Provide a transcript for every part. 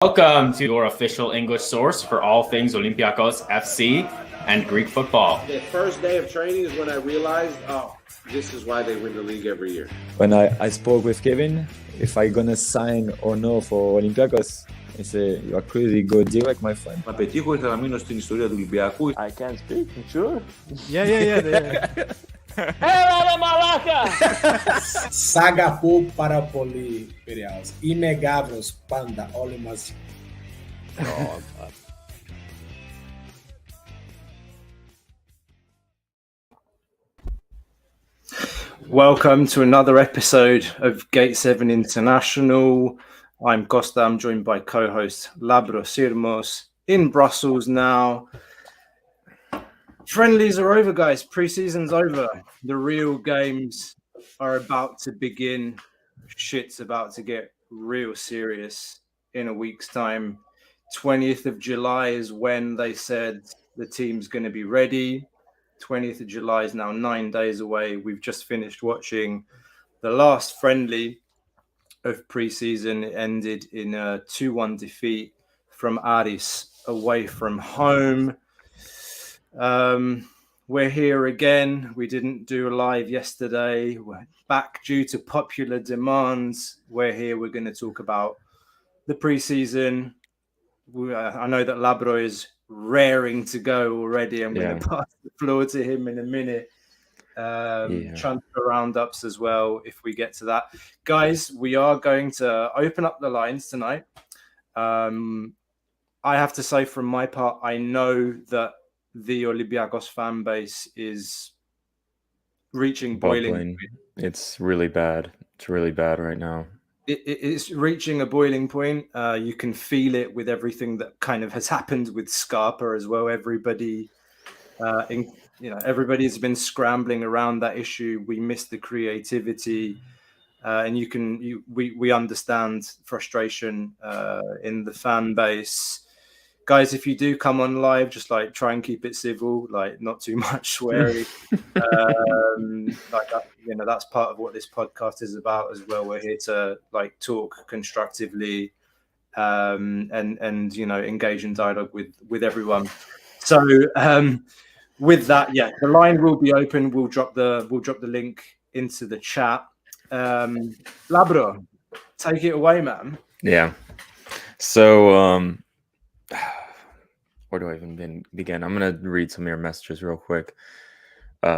Welcome to your official English source for all things Olympiacos FC and Greek football. The first day of training is when I realized, this is why they win the league every year. When I spoke with Kevin, if I gonna sign or no for Olympiacos, he said, you are crazy, go direct, my friend. Να πετύχω ήθελα να μείνω στην ιστορία του Ολυμπιακού. I can speak, sure. Yeah. Έλα μαλάκα! Σ' αγαπώ πάρα πολύ, Πειραιάς. Είμαι Γάβρος πάντα, όλοι μαζί. Welcome to another episode of Gate 7 International. I'm Costa, I'm joined by co-host Labro Sirmos in Brussels now. Friendlies are over, guys. Preseason's over. The real games are about to begin. Shit's about to get real serious in a week's time. 20th of July is when they said the team's going to be ready. 20th of July is now 9 days away. We've just finished watching the last friendly of preseason. It ended in a 2-1 defeat from ARIS away from home. We're here again. We didn't do a live yesterday. We're back due to popular demands. We're here. We're going to talk about the preseason. I know that Labro is raring to go already. I'm going to pass the floor to him in a minute. Transfer roundups as well, if we get to that. Guys, we are going to open up the lines tonight. I have to say, from my part, I know that the Olympiacos fan base is reaching boiling point. It's really bad. It's really bad right now. It's reaching a boiling point. You can feel it with everything that kind of has happened with Scarpa as well. Everybody has been scrambling around that issue. We miss the creativity, and we understand frustration in the fan base. Guys, if you do come on live, just try and keep it civil, not too much swearing. That's part of what this podcast is about as well. We're here to talk constructively and engage in dialogue with everyone. So with that, the line will be open. We'll drop the link into the chat. Labro, take it away, man. Yeah. So where do I even begin? I'm going to read some of your messages real quick.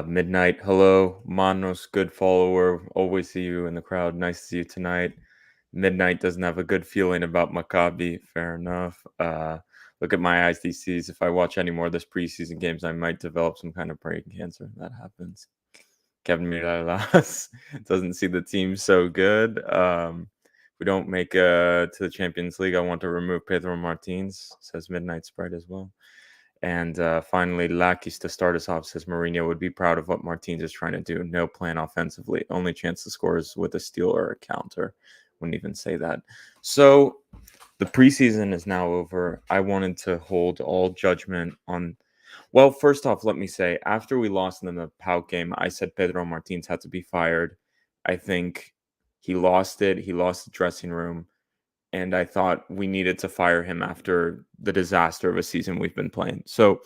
Midnight, hello. Manos, good follower. Always see you in the crowd. Nice to see you tonight. Midnight doesn't have a good feeling about Maccabi. Fair enough. Look at my eyes, DCs. If I watch any more of this preseason games, I might develop some kind of brain cancer. That happens. Kevin Miralas doesn't see the team so good. We don't make to the Champions League, I want to remove Pedro Martins, says Midnight Sprite as well. And finally, Lakis to start us off, says Mourinho would be proud of what Martins is trying to do. No plan offensively. Only chance to score is with a steal or a counter. Wouldn't even say that. So the preseason is now over. I wanted to hold all judgment on... Well, first off, let me say, after we lost in the PAOK game, I said Pedro Martins had to be fired. I think... he lost it. He lost the dressing room. And I thought we needed to fire him after the disaster of a season we've been playing. So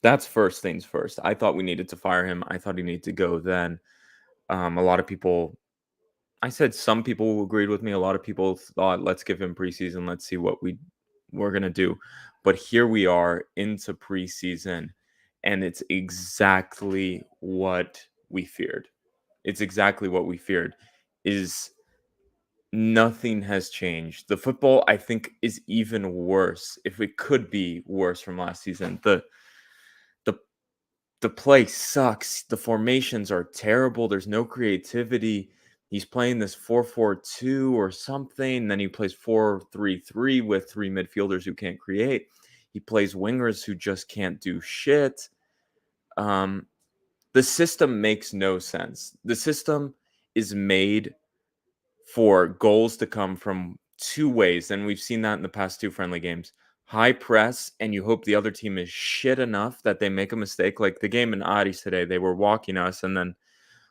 that's first things first. I thought we needed to fire him. I thought he needed to go then. A lot of people, I said some people agreed with me. A lot of people thought, let's give him preseason. Let's see what we're going to do. But here we are into preseason. And it's exactly what we feared. It's exactly what we feared. Is nothing has changed. The football, I think, is even worse, if it could be worse from last season. The play sucks. The formations are terrible. There's no creativity. He's playing this 4-4-2 or something. Then he plays 4-3-3 with three midfielders who can't create. He plays wingers who just can't do shit. The system makes no sense. The system is made for goals to come from two ways, and we've seen that in the past two friendly games. High press, and you hope the other team is shit enough that they make a mistake. Like the game in ARIS today, they were walking us, and then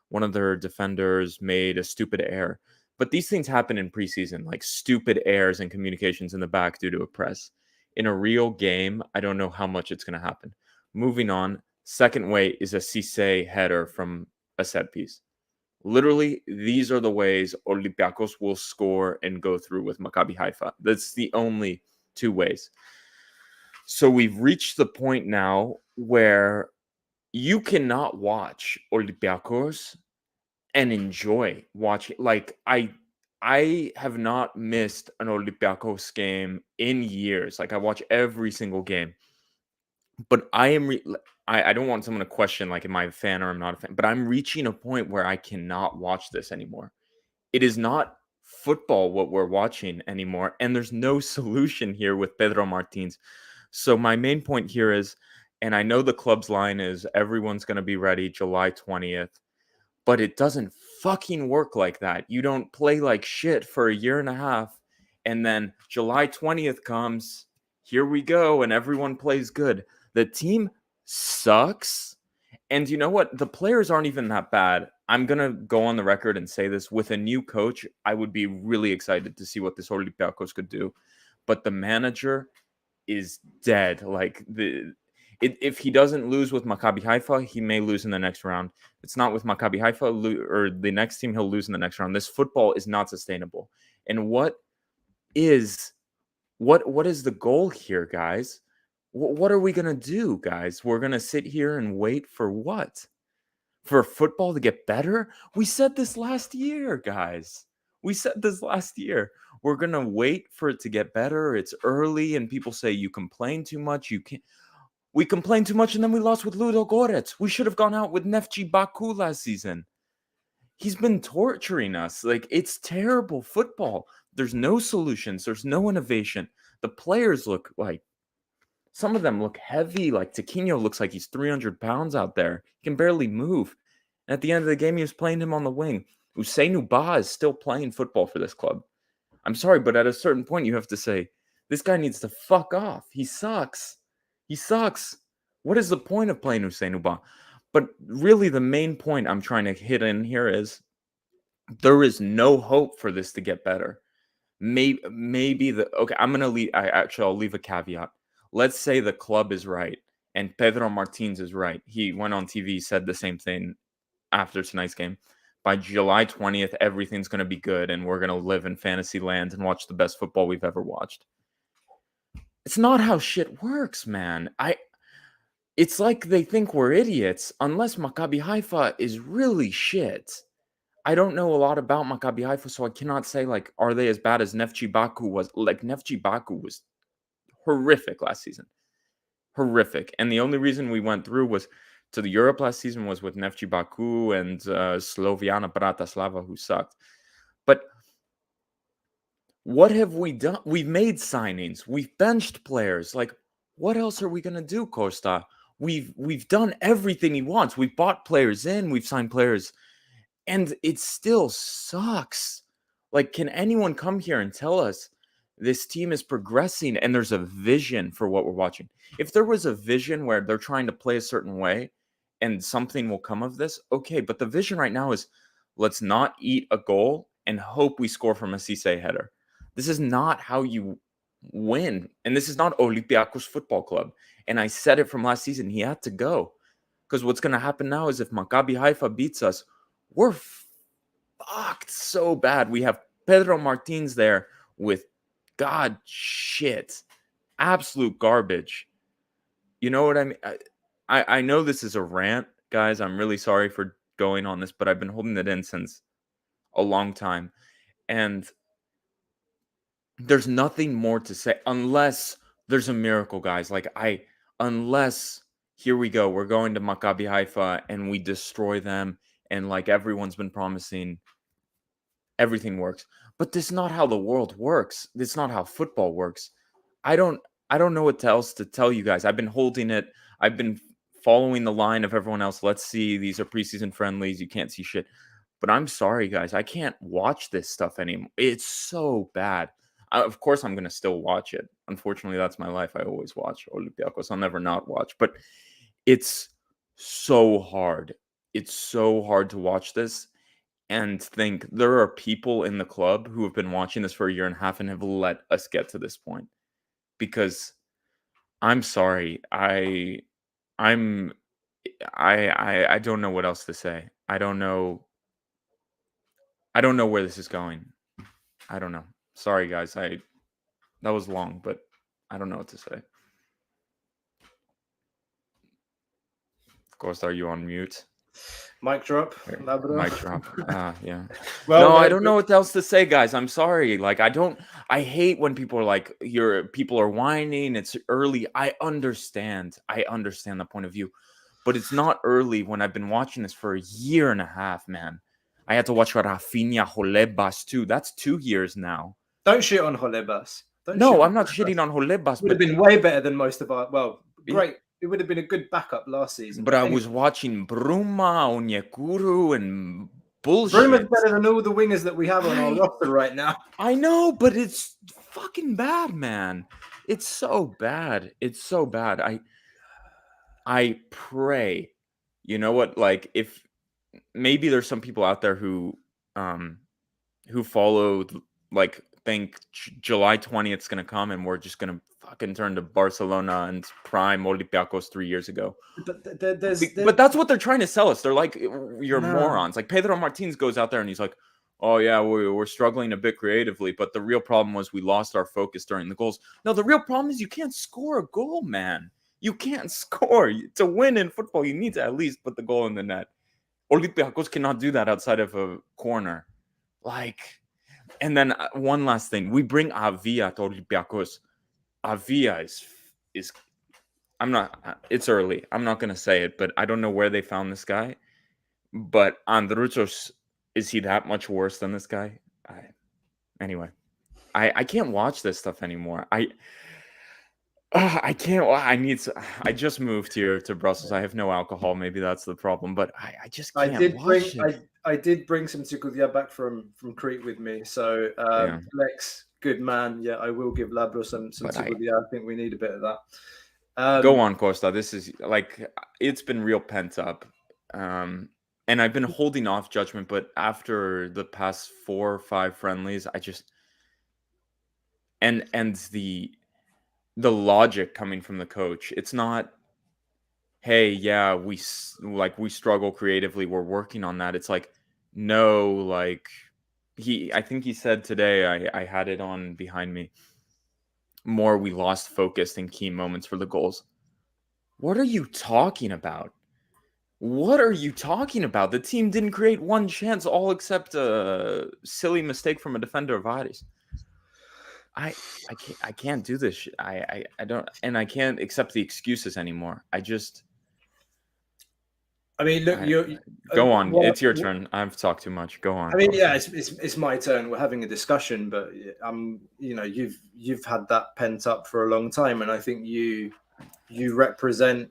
one of their defenders made a stupid error. But these things happen in preseason, like stupid errors and communications in the back due to a press. In a real game, I don't know how much it's going to happen. Moving on, second way is a Cisse header from a set piece. Literally, these are the ways Olympiacos will score and go through with Maccabi Haifa. That's the only two ways. So we've reached the point now where you cannot watch Olympiacos and enjoy watching. Like I have not missed an Olympiacos game in years. Like I watch every single game. But I don't want someone to question, like, am I a fan or I'm not a fan? But I'm reaching a point where I cannot watch this anymore. It is not football what we're watching anymore. And there's no solution here with Pedro Martins. So my main point here is, and I know the club's line is everyone's going to be ready July 20th, but it doesn't fucking work like that. You don't play like shit for a year and a half, and then July 20th comes, here we go, and everyone plays good. The team sucks. And you know what? The players aren't even that bad. I'm going to go on the record and say this. With a new coach, I would be really excited to see what this Olympiacos could do. But the manager is dead. Like, if he doesn't lose with Maccabi Haifa, he may lose in the next round. If it's not with Maccabi Haifa or the next team, he'll lose in the next round. This football is not sustainable. And what is the goal here, guys? What are we going to do, guys? We're going to sit here and wait for what? For football to get better? We said this last year, guys. We said this last year. We're going to wait for it to get better. It's early, and people say you complain too much. You can't. We complained too much, and then we lost with Ludogorets. We should have gone out with Neftchi Baku last season. He's been torturing us. Like, it's terrible football. There's no solutions. There's no innovation. The players look like, some of them look heavy. Like, Tiquinho looks like he's 300 pounds out there. He can barely move. And at the end of the game, he was playing him on the wing. Ousseynou Ba is still playing football for this club. I'm sorry, but at a certain point, you have to say, this guy needs to fuck off. He sucks. He sucks. What is the point of playing Ousseynou Ba? But really, the main point I'm trying to hit in here is there is no hope for this to get better. Maybe okay, I'm going to leave. I'll leave a caveat. Let's say the club is right and Pedro Martins is right. He went on TV, said the same thing after tonight's game. By July 20th, everything's going to be good and we're going to live in fantasy land and watch the best football we've ever watched. It's not how shit works, man. It's like they think we're idiots unless Maccabi Haifa is really shit. I don't know a lot about Maccabi Haifa, so I cannot say, like, are they as bad as Neftchi Baku was? Like, Neftchi Baku was horrific last season. Horrific. And the only reason we went through was to the Europe last season was with Neftchi Baku and Sloviana Bratislava, who sucked. But what have we done? We've made signings. We've benched players. Like, what else are we going to do, Costa? We've done everything he wants. We've bought players in. We've signed players. And it still sucks. Like, can anyone come here and tell us this team is progressing and there's a vision for what we're watching? If there was a vision where they're trying to play a certain way and something will come of this, okay. But the vision right now is let's not eat a goal and hope we score from a Cisse header. This is not how you win. And this is not Olympiacos Football Club. And I said it from last season. He had to go. Because what's going to happen now is if Maccabi Haifa beats us, we're fucked so bad. We have Pedro Martins there with God shit. Absolute garbage. You know what I mean? I know this is a rant, guys. I'm really sorry for going on this, but I've been holding it in since a long time. And there's nothing more to say unless there's a miracle, guys. Unless here we go. We're going to Maccabi Haifa and we destroy them. And like everyone's been promising, everything works. But this is not how the world works. This is not how football works. I don't know what else to tell you guys. I've been holding it. I've been following the line of everyone else. Let's see. These are preseason friendlies. You can't see shit. But I'm sorry, guys. I can't watch this stuff anymore. It's so bad. Of course, I'm going to still watch it. Unfortunately, that's my life. I always watch Olympiacos. I'll never not watch. But it's so hard. It's so hard to watch this. and think there are people in the club who have been watching this for a year and a half and have let us get to this point. Because I'm sorry, I don't know what else to say. I don't know where this is going. I don't know. Sorry, guys. That was long, but I don't know what to say. Of course, are you on mute? Mic drop. Labrador. Mic drop. Yeah. Well, no, I don't know what else to say, guys. I'm sorry. Like, I hate when people are like, people are whining. It's early. I understand the point of view, but it's not early when I've been watching this for a year and a half, man. I had to watch Rafinha Holebas too. That's 2 years now. Don't shit on Holebas. No, I'm not shitting on Holebas. It would have been way better than most of our. Well, great. It would have been a good backup last season. But I was watching Bruma, Onyekuru, and bullshit. Bruma's better than all the wingers that we have on our roster right now. I know, but it's fucking bad, man. It's so bad. It's so bad. I pray. You know what? Like, if maybe there's some people out there who follow, like, think July 20th is going to come and we're just going to fucking turn to Barcelona and prime Olympiacos 3 years ago. But that's what they're trying to sell us. They're like, you're morons. Like, Pedro Martins goes out there and he's like, oh yeah, we're struggling a bit creatively, but the real problem was we lost our focus during the goals. No, the real problem is you can't score a goal, man. You can't score. To win in football, you need to at least put the goal in the net. Olympiacos cannot do that outside of a corner. Like, and then one last thing. We bring Avia to Olympiacos. Avia is I'm not, it's early. I'm not going to say it, but I don't know where they found this guy. But Androuchos, is he that much worse than this guy? Anyway, I can't watch this stuff anymore. I can't. I just moved here to Brussels. I have no alcohol. Maybe that's the problem. But I just can't. I did bring some Tsukudia back from Crete with me. So Lex, good man. Yeah, I will give Labro some Tsukudia. I think we need a bit of that. Go on, Costa. This is like, it's been real pent up. And I've been holding off judgment, but after the past 4 or 5 friendlies, I just and the logic coming from the coach, it's not, hey, yeah, we struggle creatively, we're working on that. It's like, no, like I think he said today, I had it on behind me, more we lost focus in key moments for the goals. What are you talking about? What are you talking about? The team didn't create one chance, all except a silly mistake from a defender of ARIS. I can't do this shit. I don't, and I can't accept the excuses anymore. I mean, look, go on. It's your turn. I've talked too much. Go on. I mean, yeah, it's my turn. We're having a discussion, but you've had that pent up for a long time, and I think you represent,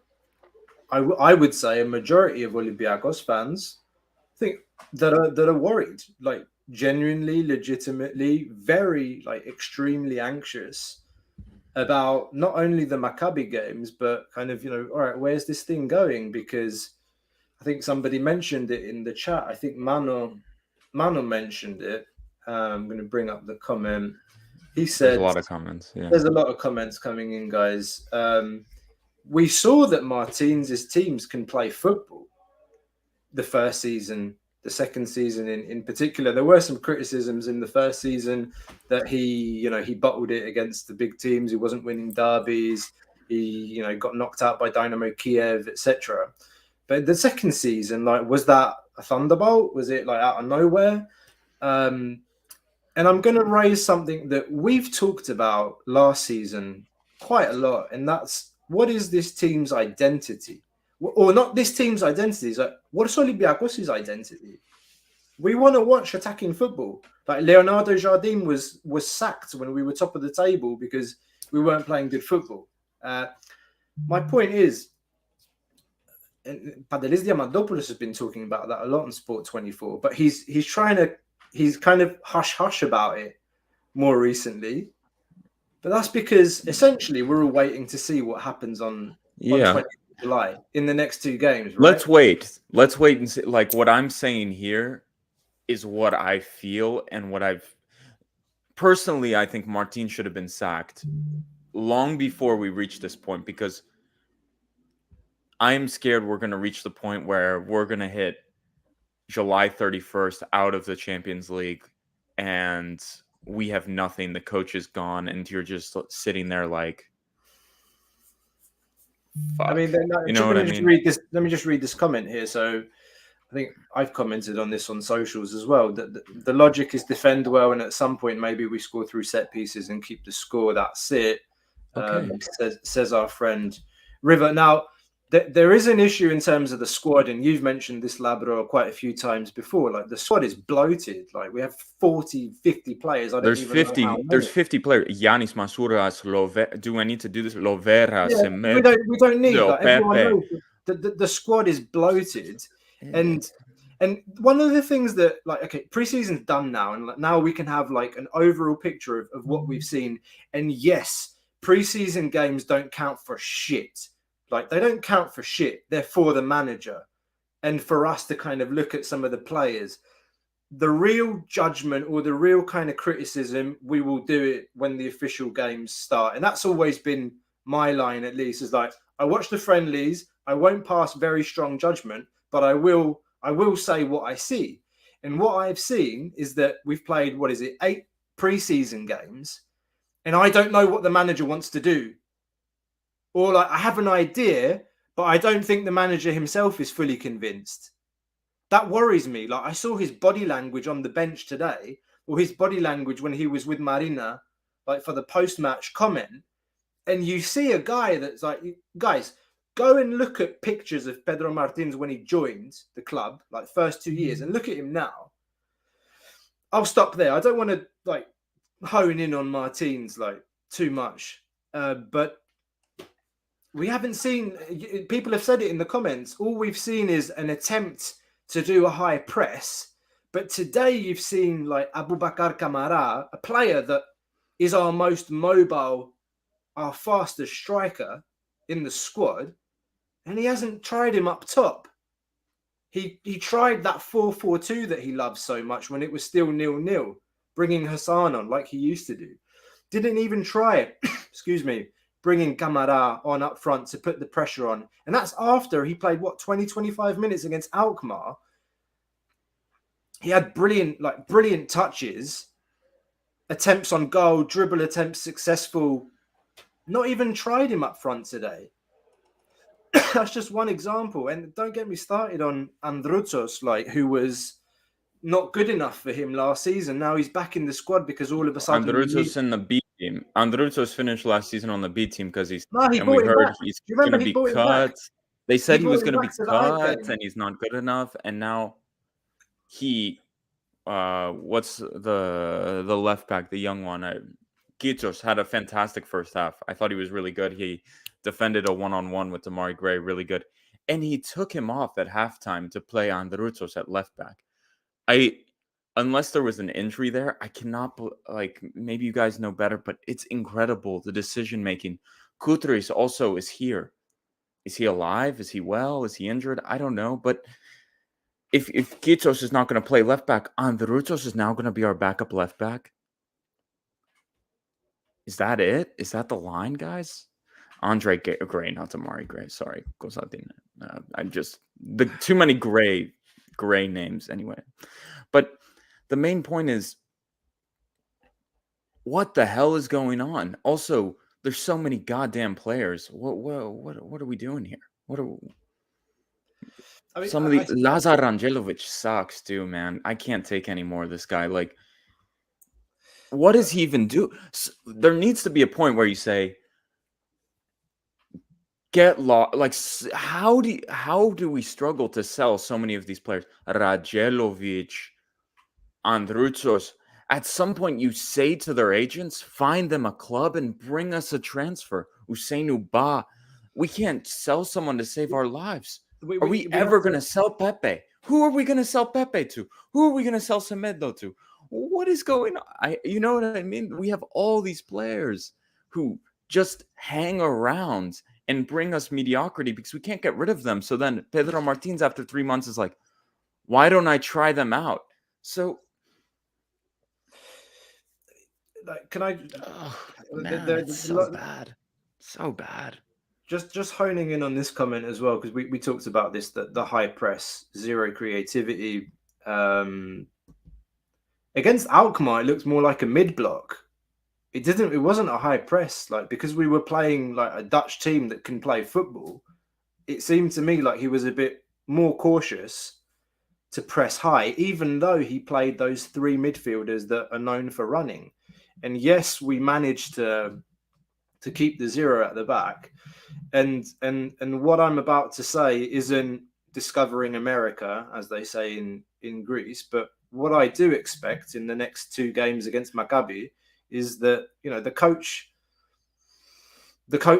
I would say, a majority of Olympiacos fans, I think, that are worried, like genuinely, legitimately, very, like, extremely anxious about not only the Maccabi games, but kind of, all right, where's this thing going? Because I think somebody mentioned it in the chat. I think Mano mentioned it. I'm going to bring up the comment. He said, there's a lot of comments. Yeah. There's a lot of comments coming in, guys. We saw that Martins' teams can play football the first season, the second season in particular. There were some criticisms in the first season that he bottled it against the big teams. He wasn't winning derbies. He, got knocked out by Dynamo Kiev, etc. But the second season, was that a thunderbolt? Was it out of nowhere? And I'm going to raise something that we've talked about last season quite a lot, and that's, what is this team's identity? Or not this team's identity. It's like, what is Olympiacos' identity? We want to watch attacking football. Like, Leonardo Jardim was sacked when we were top of the table because we weren't playing good football. My point is, and Padelis Diamandopoulos has been talking about that a lot on Sport 24, but he's kind of hush about it more recently. But that's because essentially we're all waiting to see what happens on 20th July in the next 2 games. Right? Let's wait and see. Like, what I'm saying here is what I feel and what I've personally. I think Martin should have been sacked long before we reach this point, because I'm scared we're going to reach the point where we're going to hit July 31st out of the Champions League and we have nothing. The coach is gone and you're just sitting there like, fuck. I mean, you know what I mean? Let me just read this comment here. So I think I've commented on this on socials as well. That the logic is defend well, and at some point maybe we score through set pieces and keep the score. That's it. Okay. Says our friend River. Now there is an issue in terms of the squad, and you've mentioned this, Labrador, quite a few times before. Like the squad is bloated. Like we have 40, 50 players. There's 50 players. Yanis Masouras, do I need to do this? Lovera, yeah, we don't need that. Everyone knows the squad is bloated. And one of the things that, like, okay, preseason's done now, and now we can have like an overall picture of what we've seen. And yes, preseason games don't count for shit. Like, they don't count for shit. They're for the manager and for us to kind of look at some of the players. The real judgment or the real kind of criticism, we will do it when the official games start. And that's always been my line, at least, is like, I watch the friendlies. I won't pass very strong judgment, but I will say what I see. And what I've seen is that we've played, 8 preseason games, and I don't know what the manager wants to do. Or like, I have an idea, but I don't think the manager himself is fully convinced. That worries me. Like, I saw his body language on the bench today, or his body language when he was with Marina, like for the post-match comment. And you see a guy that's like, guys, go and look at pictures of Pedro Martins when he joined the club, like first 2 years, and look at him now. I'll stop there. I don't want to like hone in on Martins like too much, but we haven't seen. People have said it in the comments. All we've seen is an attempt to do a high press. But today you've seen like Aboubakar Kamara, a player that is our most mobile, our fastest striker in the squad. And he hasn't tried him up top. He tried that 4-4-2 that he loves so much when it was still 0-0, bringing Hassan on like he used to do. Didn't even try it, excuse me, bringing Kamara on up front to put the pressure on. And that's after he played, 20-25 minutes against Alkmaar. He had brilliant touches, attempts on goal, dribble attempts successful. Not even tried him up front today. That's just one example. And don't get me started on Androutos, like, who was not good enough for him last season. Now he's back in the squad because all of a sudden... Androutos in the B team. Androutos finished last season on the B team because he's... No, and we heard he's going to be cut. They said he was going to be cut and he's not good enough. And now he... what's the left back, the young one? Kitos had a fantastic first half. I thought he was really good. He defended a one-on-one with Damari Gray, really good. And he took him off at halftime to play Androutos at left back. Unless there was an injury there, I cannot, like, maybe you guys know better, but it's incredible, the decision-making. Kutris also is here. Is he alive? Is he well? Is he injured? I don't know. But if Kitos is not going to play left back, Androutos is now going to be our backup left back. Is that it? Is that the line, guys? Andre Gray, not Damari Gray. Sorry, I'm just too many gray names anyway. But the main point is, what the hell is going on? Also, there's so many goddamn players. What are we doing here? Lazar Angelovic sucks too, man. I can't take any more of this guy. Like, what does he even do? There needs to be a point where you say, get lost. Like, how do we struggle to sell so many of these players? Radjelovic, Androutos. At some point, you say to their agents, find them a club and bring us a transfer. Ousseynou Ba. We can't sell someone to save our lives. Are we ever going to sell Pepe? Who are we going to sell Pepe to? Who are we going to sell Semedo to? What is going on? You know what I mean? We have all these players who just hang around and bring us mediocrity because we can't get rid of them. So then Pedro Martins, after 3 months, is like, why don't I try them out? So, Like, can I? man, it's so bad. So bad. Just honing in on this comment as well, because we talked about this, that the high press, zero creativity. Against Alkmaar, it looked more like a mid block. It wasn't a high press, like, because we were playing like a Dutch team that can play football. It seemed to me like he was a bit more cautious to press high, even though he played those three midfielders that are known for running. And yes, we managed to keep the zero at the back. And what I'm about to say isn't discovering America, as they say in Greece, but what I do expect in the next two games against Maccabi is that, you know, the coach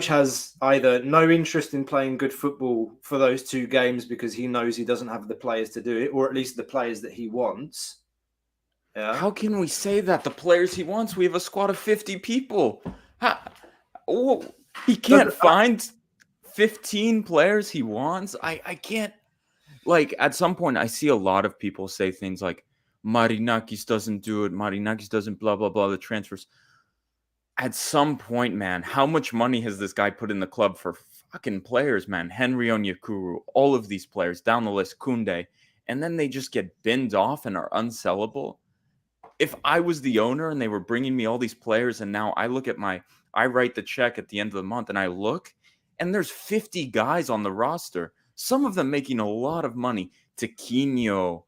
has either no interest in playing good football for those two games because he knows he doesn't have the players to do it, or at least the players that he wants. Yeah. How can we say that? The players he wants? We have a squad of 50 people. He can't find 15 players he wants? I can't. Like, at some point, I see a lot of people say things like, Marinakis doesn't do it. Marinakis doesn't blah, blah, blah, the transfers. At some point, man, how much money has this guy put in the club for fucking players, man? Henry Onyekuru, all of these players, down the list, Koundé, and then they just get binned off and are unsellable. If I was the owner and they were bringing me all these players, and now I look at I write the check at the end of the month and I look, and there's 50 guys on the roster, some of them making a lot of money. Tiquinho,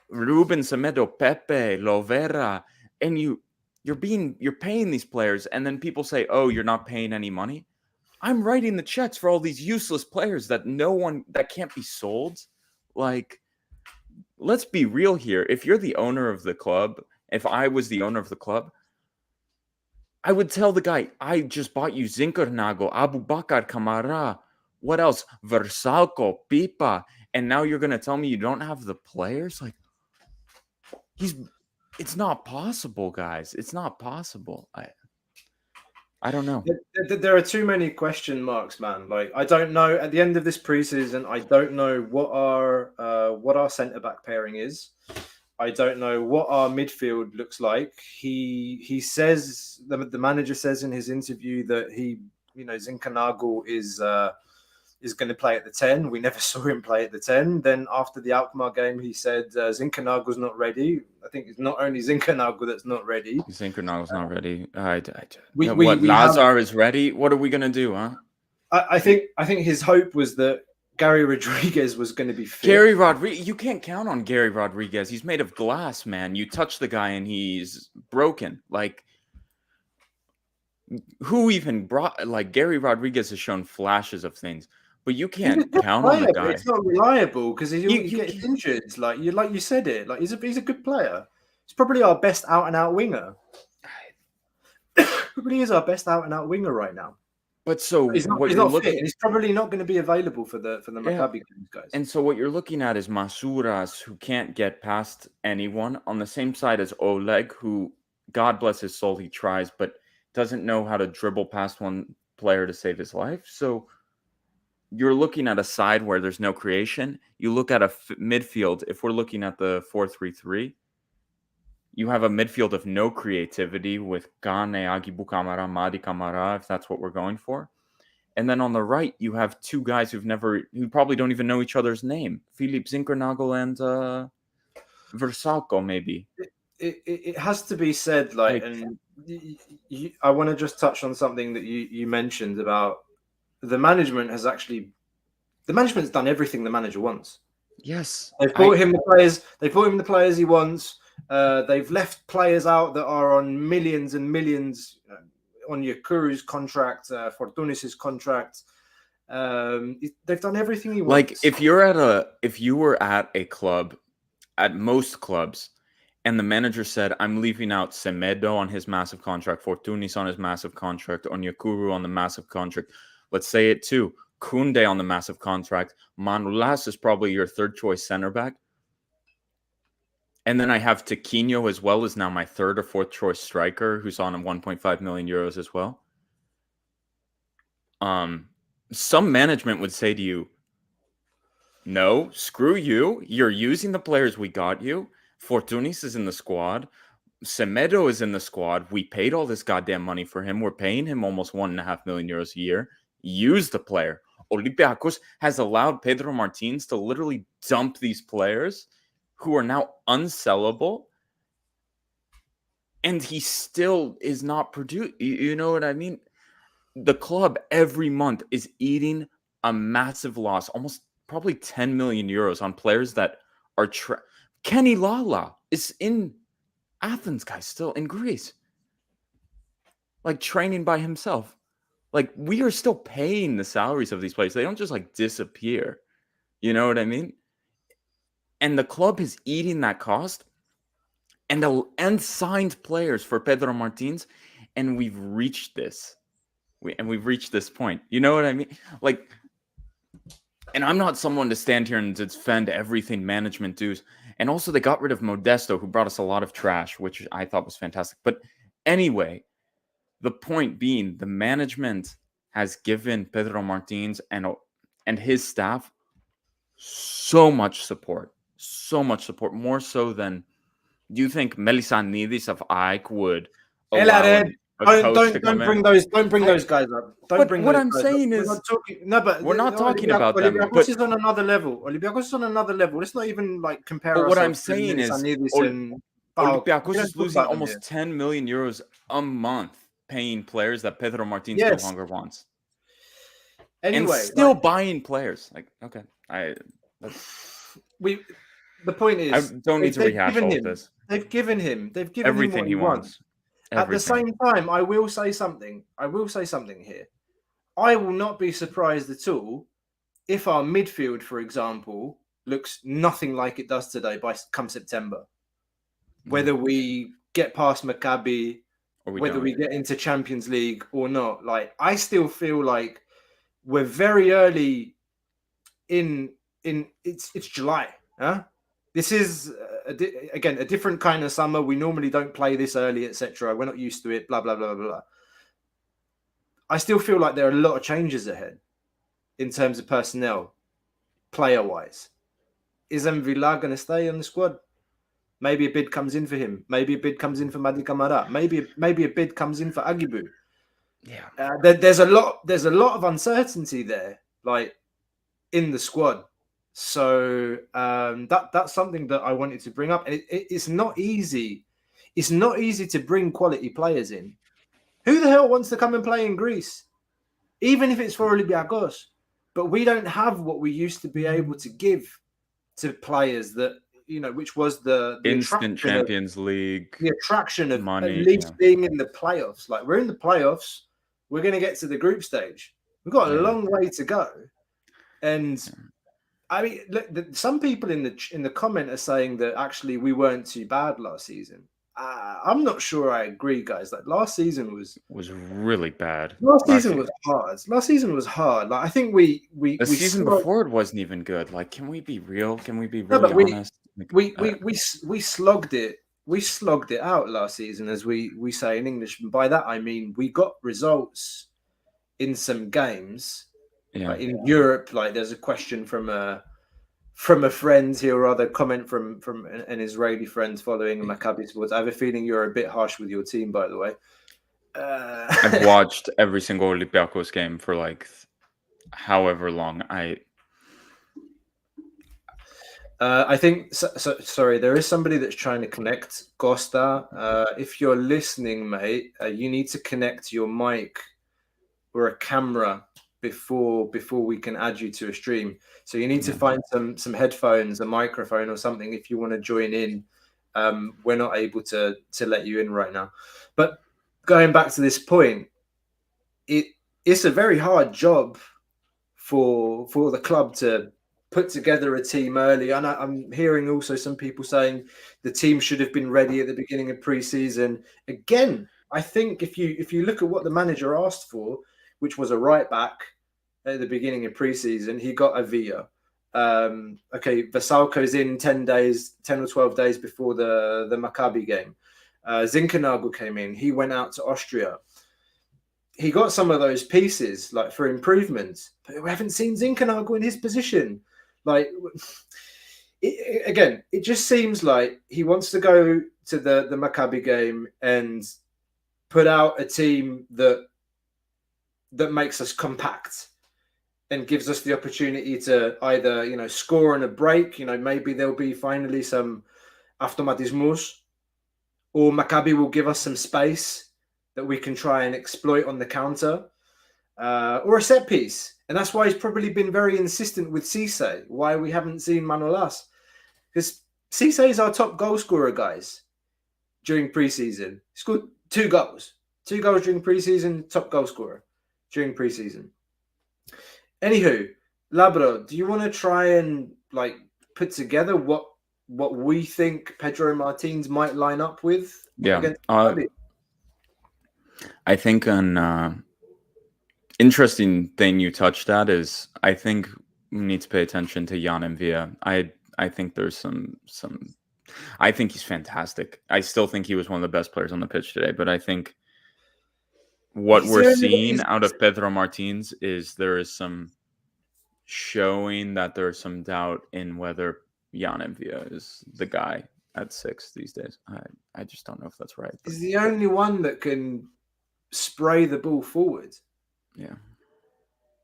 Ruben Semedo, Pepe, Lovera, and you're paying these players, and then people say, oh, you're not paying any money. I'm writing the checks for all these useless players that can't be sold. Like, let's be real here. If you're the owner of the club, if I was the owner of the club, I would tell the guy, I just bought you Zinchenko, Abubakar, Kamara, what else? Versalco, Pipa, and now you're going to tell me you don't have the players? Like, it's not possible, guys. It's not possible. I don't know. There are too many question marks, man. Like, I don't know. At the end of this preseason, I don't know what our centre back pairing is. I don't know what our midfield looks like. He says, the manager says in his interview that Zinchenko is going to play at the 10. We never saw him play at the 10. Then after the Alkmaar game, he said Zinchenko's not ready. I think it's not only Zinchenko that's not ready. Zinchenko's not ready. We Lazar is ready? What are we going to do, huh? I think his hope was that Gary Rodriguez was going to be fit. Gary Rodriguez, you can't count on Gary Rodriguez. He's made of glass, man. You touch the guy and he's broken. Like, who even brought, like, Gary Rodriguez has shown flashes of things, but you can't count on the guy. It's not reliable because he gets injured. Like you said it. Like, he's a good player. He's probably our best out and out winger. Probably is our best out and out winger right now. But so he's not fit. He's probably not going to be available for the Maccabi guys. And so what you're looking at is Masouras, who can't get past anyone, on the same side as Oleg, who, God bless his soul, he tries, but doesn't know how to dribble past one player to save his life. So you're looking at a side where there's no creation. You look at a midfield. If we're looking at the 4-3-3, you have a midfield of no creativity with Gane, Agibu Kamara, Madi Kamara, if that's what we're going for. And then on the right, you have two guys who probably don't even know each other's name. Filip Zinchenko and Versalco, maybe. It has to be said, and I want to just touch on something that you mentioned about the management the management's done everything the manager wants. Yes. They've bought him the players. They've bought him the players he wants. They've left players out that are on millions and millions on Yakuru's contract, Fortounis' contract. They've done everything he wants. Like, if you were at a club, at most clubs, and the manager said, I'm leaving out Semedo on his massive contract, Fortounis on his massive contract, Onyekuru on the massive contract, let's say it too, Koundé on the massive contract, Manolas is probably your third choice center back. And then I have Tiquinho as well as now my third or fourth choice striker, who's on 1.5 million euros as well. Some management would say to you, no, screw you. You're using the players we got you. Fortounis is in the squad. Semedo is in the squad. We paid all this goddamn money for him. We're paying him almost €1.5 million a year. Use the player. Olympiacos has allowed Pedro Martins to literally dump these players who are now unsellable, and he still is not produced. You know what I mean? The club every month is eating a massive loss, almost probably €10 million on players that are Kenny Lala is in Athens, guys, still in Greece, like training by himself. Like, we are still paying the salaries of these players. They don't just like disappear. You know what I mean? And the club is eating that cost and signed players for Pedro Martins. And we've reached this. We've reached this point. You know what I mean? Like, and I'm not someone to stand here and defend everything management does. And also, they got rid of Modesto, who brought us a lot of trash, which I thought was fantastic. But anyway, the point being, the management has given Pedro Martins and his staff so much support, more so than, do you think Melissanidis of AEK would allow don't bring those guys up. But what I'm saying is, we're not talking about them. Olympiacos is on another level. Olympiacos is on another level. Let's not even like compare. But what I'm saying is, Olympiacos is losing almost €10 million a month paying players that Pedro Martins no longer wants. Anyway, and still buying players. Like, okay, the point is, I don't need to rehash all of this. They've given him everything what he wants. At the same time, I will say something here. I will not be surprised at all if our midfield, for example, looks nothing like it does today come September. Whether we get past Maccabi, whether we get into Champions League or not, like, I still feel like we're very early in it's July, huh? This is again a different kind of summer. We normally don't play this early, etc. We're not used to it. Blah blah blah blah. I still feel like there are a lot of changes ahead in terms of personnel, player-wise. Is Villar going to stay on the squad? Maybe a bid comes in for him. Maybe a bid comes in for Madi Kamara. Maybe a bid comes in for Agibu. Yeah, there's a lot of uncertainty there, like in the squad. So that's something that I wanted to bring up. And it's not easy. It's not easy to bring quality players in. Who the hell wants to come and play in Greece? Even if it's for Olympiacos. But we don't have what we used to be able to give to players that, you know, which was the instant Champions League. The attraction of money, at least being in the playoffs. Like, we're in the playoffs. We're going to get to the group stage. We've got a long way to go. And I mean, look, some people in the comment are saying that actually we weren't too bad last season. I'm not sure I agree, guys. Like, last season was really bad. Last season was hard. Last season was hard. Like, I think the season before it wasn't even good. Like, can we be real? Can we be really honest? We slogged it. We slogged it out last season, as we say in English. And by that I mean we got results in some games. Yeah. Like in Europe, like there's a question from a friend here, or rather comment from an Israeli friend following Maccabi sports. I have a feeling you're a bit harsh with your team, by the way. I've watched every single Olympiacos game for like however long. I think sorry, there is somebody that's trying to connect. Costa, if you're listening, mate, you need to connect your mic or a camera before we can add you to a stream. So you need to find some headphones, a microphone or something if you want to join in. We're not able to let you in right now. But going back to this point, it's a very hard job for the club to put together a team early. And I'm hearing also some people saying the team should have been ready at the beginning of preseason. Again, I think if you look at what the manager asked for, which was a right back at the beginning of preseason, he got a Villa. Vasalko's in 10 or 12 days before the Maccabi game. Zinkernagel came in. He went out to Austria. He got some of those pieces like for improvement, but we haven't seen Zinkernagel in his position. Like, again, it just seems like he wants to go to the Maccabi game and put out a team that makes us compact and gives us the opportunity to either, score on a break. Maybe there'll be finally some automatismos, or Maccabi will give us some space that we can try and exploit on the counter, or a set piece. And that's why he's probably been very insistent with Cisse, why we haven't seen Manolas. Because Cisse is our top goal scorer, guys, during preseason. He scored 2 goals. 2 goals during preseason, top goal scorer during preseason. Anywho, Labro, do you want to try and put together what we think Pedro Martins might line up with? Yeah. I think an interesting thing you touched at is I think we need to pay attention to Jan Envia. I think there's some I think he's fantastic. I still think he was one of the best players on the pitch today, but I think what we're seeing out of Pedro Martins is there is some showing that there's some doubt in whether Jan Envia is the guy at 6 these days. I just don't know if that's right. He's the only one that can spray the ball forward. Yeah.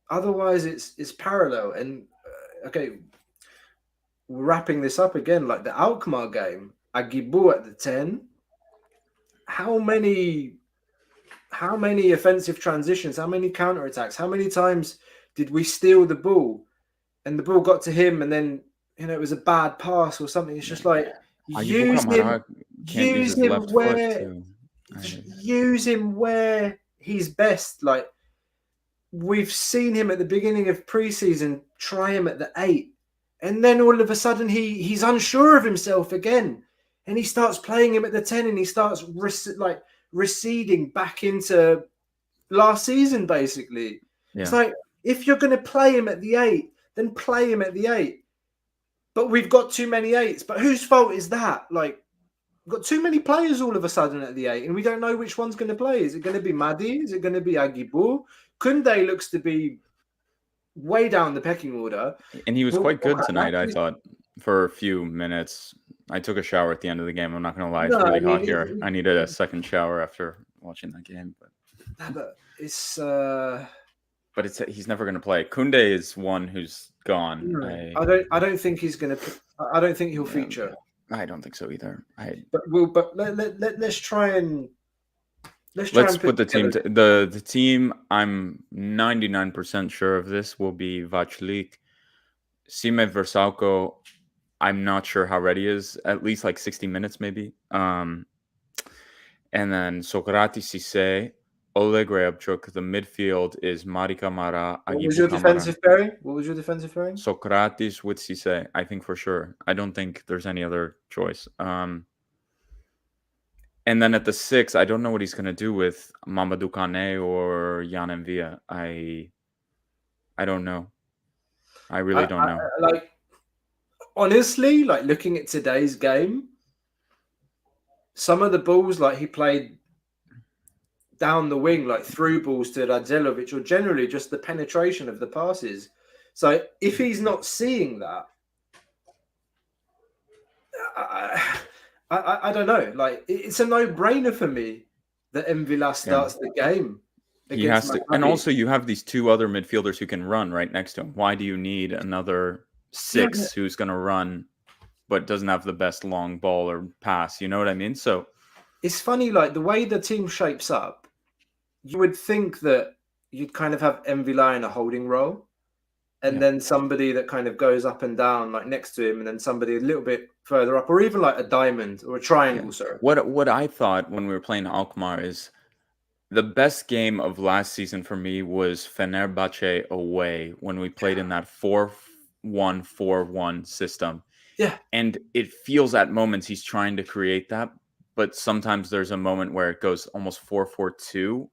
Otherwise, it's parallel. And okay, wrapping this up again, like the Alkmaar game, Agibu at the 10. How many offensive transitions? How many counterattacks? How many times did we steal the ball and the ball got to him and then it was a bad pass or something? It's just like use him where he's best. Like we've seen him at the beginning of preseason try him at the 8, and then all of a sudden he's unsure of himself again, and he starts playing him at the 10, and he starts receding back into last season, basically. Yeah. It's like, if you're going to play him at the 8, then play him at the 8. But we've got too many 8s. But whose fault is that? Like, we've got too many players all of a sudden at the 8, and we don't know which one's going to play. Is it going to be Madi? Is it going to be Agibu? Kunde looks to be way down the pecking order. And he was quite good tonight, I thought, for a few minutes. I took a shower at the end of the game. I'm not going to lie. It's really hot here. I needed a second shower after watching that game. But it's... But he's never going to play. Kunde is one who's gone. I don't think he's going to... I don't think he'll feature. I don't think so either. But let's try and... Let's put the team... The team, I'm 99% sure of this, will be Vachlik. Sime Versalco, I'm not sure how ready he is. At least 60 minutes maybe. And then Sokratis Cisse, Oleg Reabchuk. The midfield is Mari Kamara. What was your defensive pairing? Sokratis with Cisse, I think for sure. I don't think there's any other choice. And then at the 6, I don't know what he's going to do with Mamadou Kane or Jan Envia. I don't know. I really don't know. Honestly, looking at today's game, some of the balls he played down the wing, through balls to Radzelovic, or generally just the penetration of the passes. So if he's not seeing that, I don't know. It's a no-brainer for me that Envila starts the game. He has to, and also you have these 2 other midfielders who can run right next to him. Why do you need another 6 who's going to run but doesn't have the best long ball or pass? You know what I mean? So it's funny, the way the team shapes up, you would think that you'd kind of have Envila in a holding role, and then somebody that kind of goes up and down next to him, and then somebody a little bit further up, or even a diamond or a triangle. Sorry. What I thought when we were playing Alkmaar is the best game of last season for me was Fenerbahce away, when we played in that 4-1-4-1 system. Yeah. And it feels at moments he's trying to create that, but sometimes there's a moment where it goes almost 4-4-2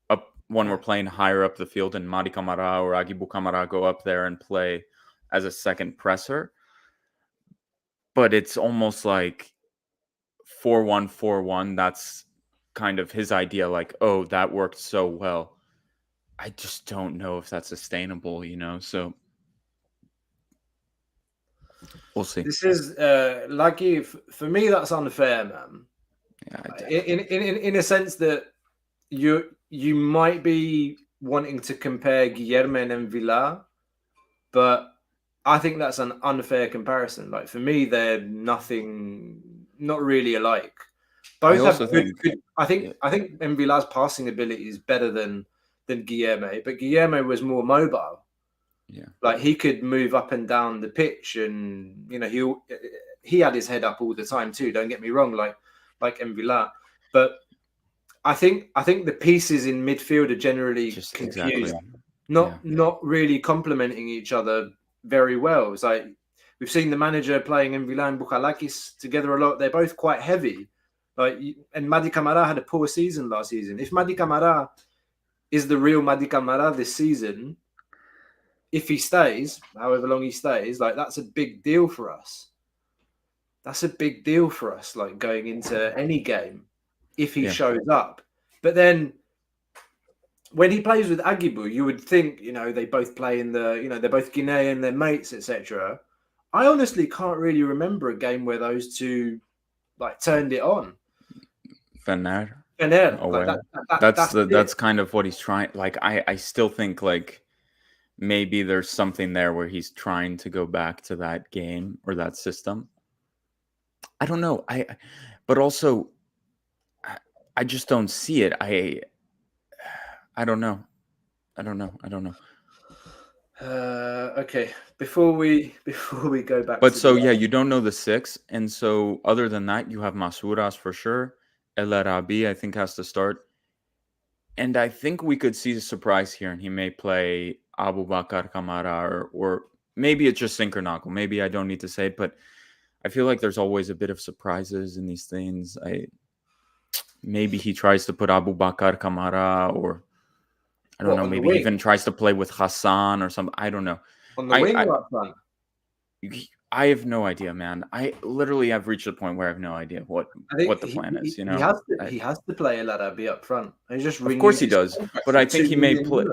up when we're playing higher up the field, and Mari Kamara or Agibu Kamara go up there and play as a second presser. But it's almost like 4-1-4-1. That's kind of his idea, that worked so well. I just don't know if that's sustainable, So We'll see. This is for me, that's unfair, man. Yeah, In a sense that you might be wanting to compare Guillermo and Villar, but I think that's an unfair comparison. Like for me, they're not really alike. Both have good. I think Villar's passing ability is better than Guillermo, but Guillermo was more mobile. Yeah, like he could move up and down the pitch, and he had his head up all the time too. Don't get me wrong, like Villar, but I think the pieces in midfield are generally just confused, not really complementing each other very well. It's like we've seen the manager playing Villar and Bouchalakis together a lot. They're both quite heavy. And Madi Camara had a poor season last season. If Madi Camara is the real Madi Camara this season, if he stays, however long he stays, like that's a big deal for us. That's a big deal for us, like going into any game, if he shows up. But then when he plays with Agibu, you would think, they both play in the, they're both Guinean, they're mates, etc. I honestly can't really remember a game where those two turned it on. Fener. That's kind of what he's trying. Like I still think maybe there's something there where he's trying to go back to that game or that system. I don't know. But also I just don't see it. I don't know. Okay. Before we go back. But you don't know the 6, and so other than that, you have Masouras for sure. El Arabi, I think, has to start, and I think we could see a surprise here, and he may play Abu Bakar Kamara, or maybe it's just Sinkernagel. Maybe I don't need to say it, but I feel like there's always a bit of surprises in these things. Maybe he tries to put Abu Bakar Kamara, or I don't know. Maybe he even tries to play with Hassan or something. I don't know. On the wing or up front? I have no idea, man. I literally have reached the point where I have no idea what the plan is. He has to play El Arabi up front. Of course he does, but I think he may play.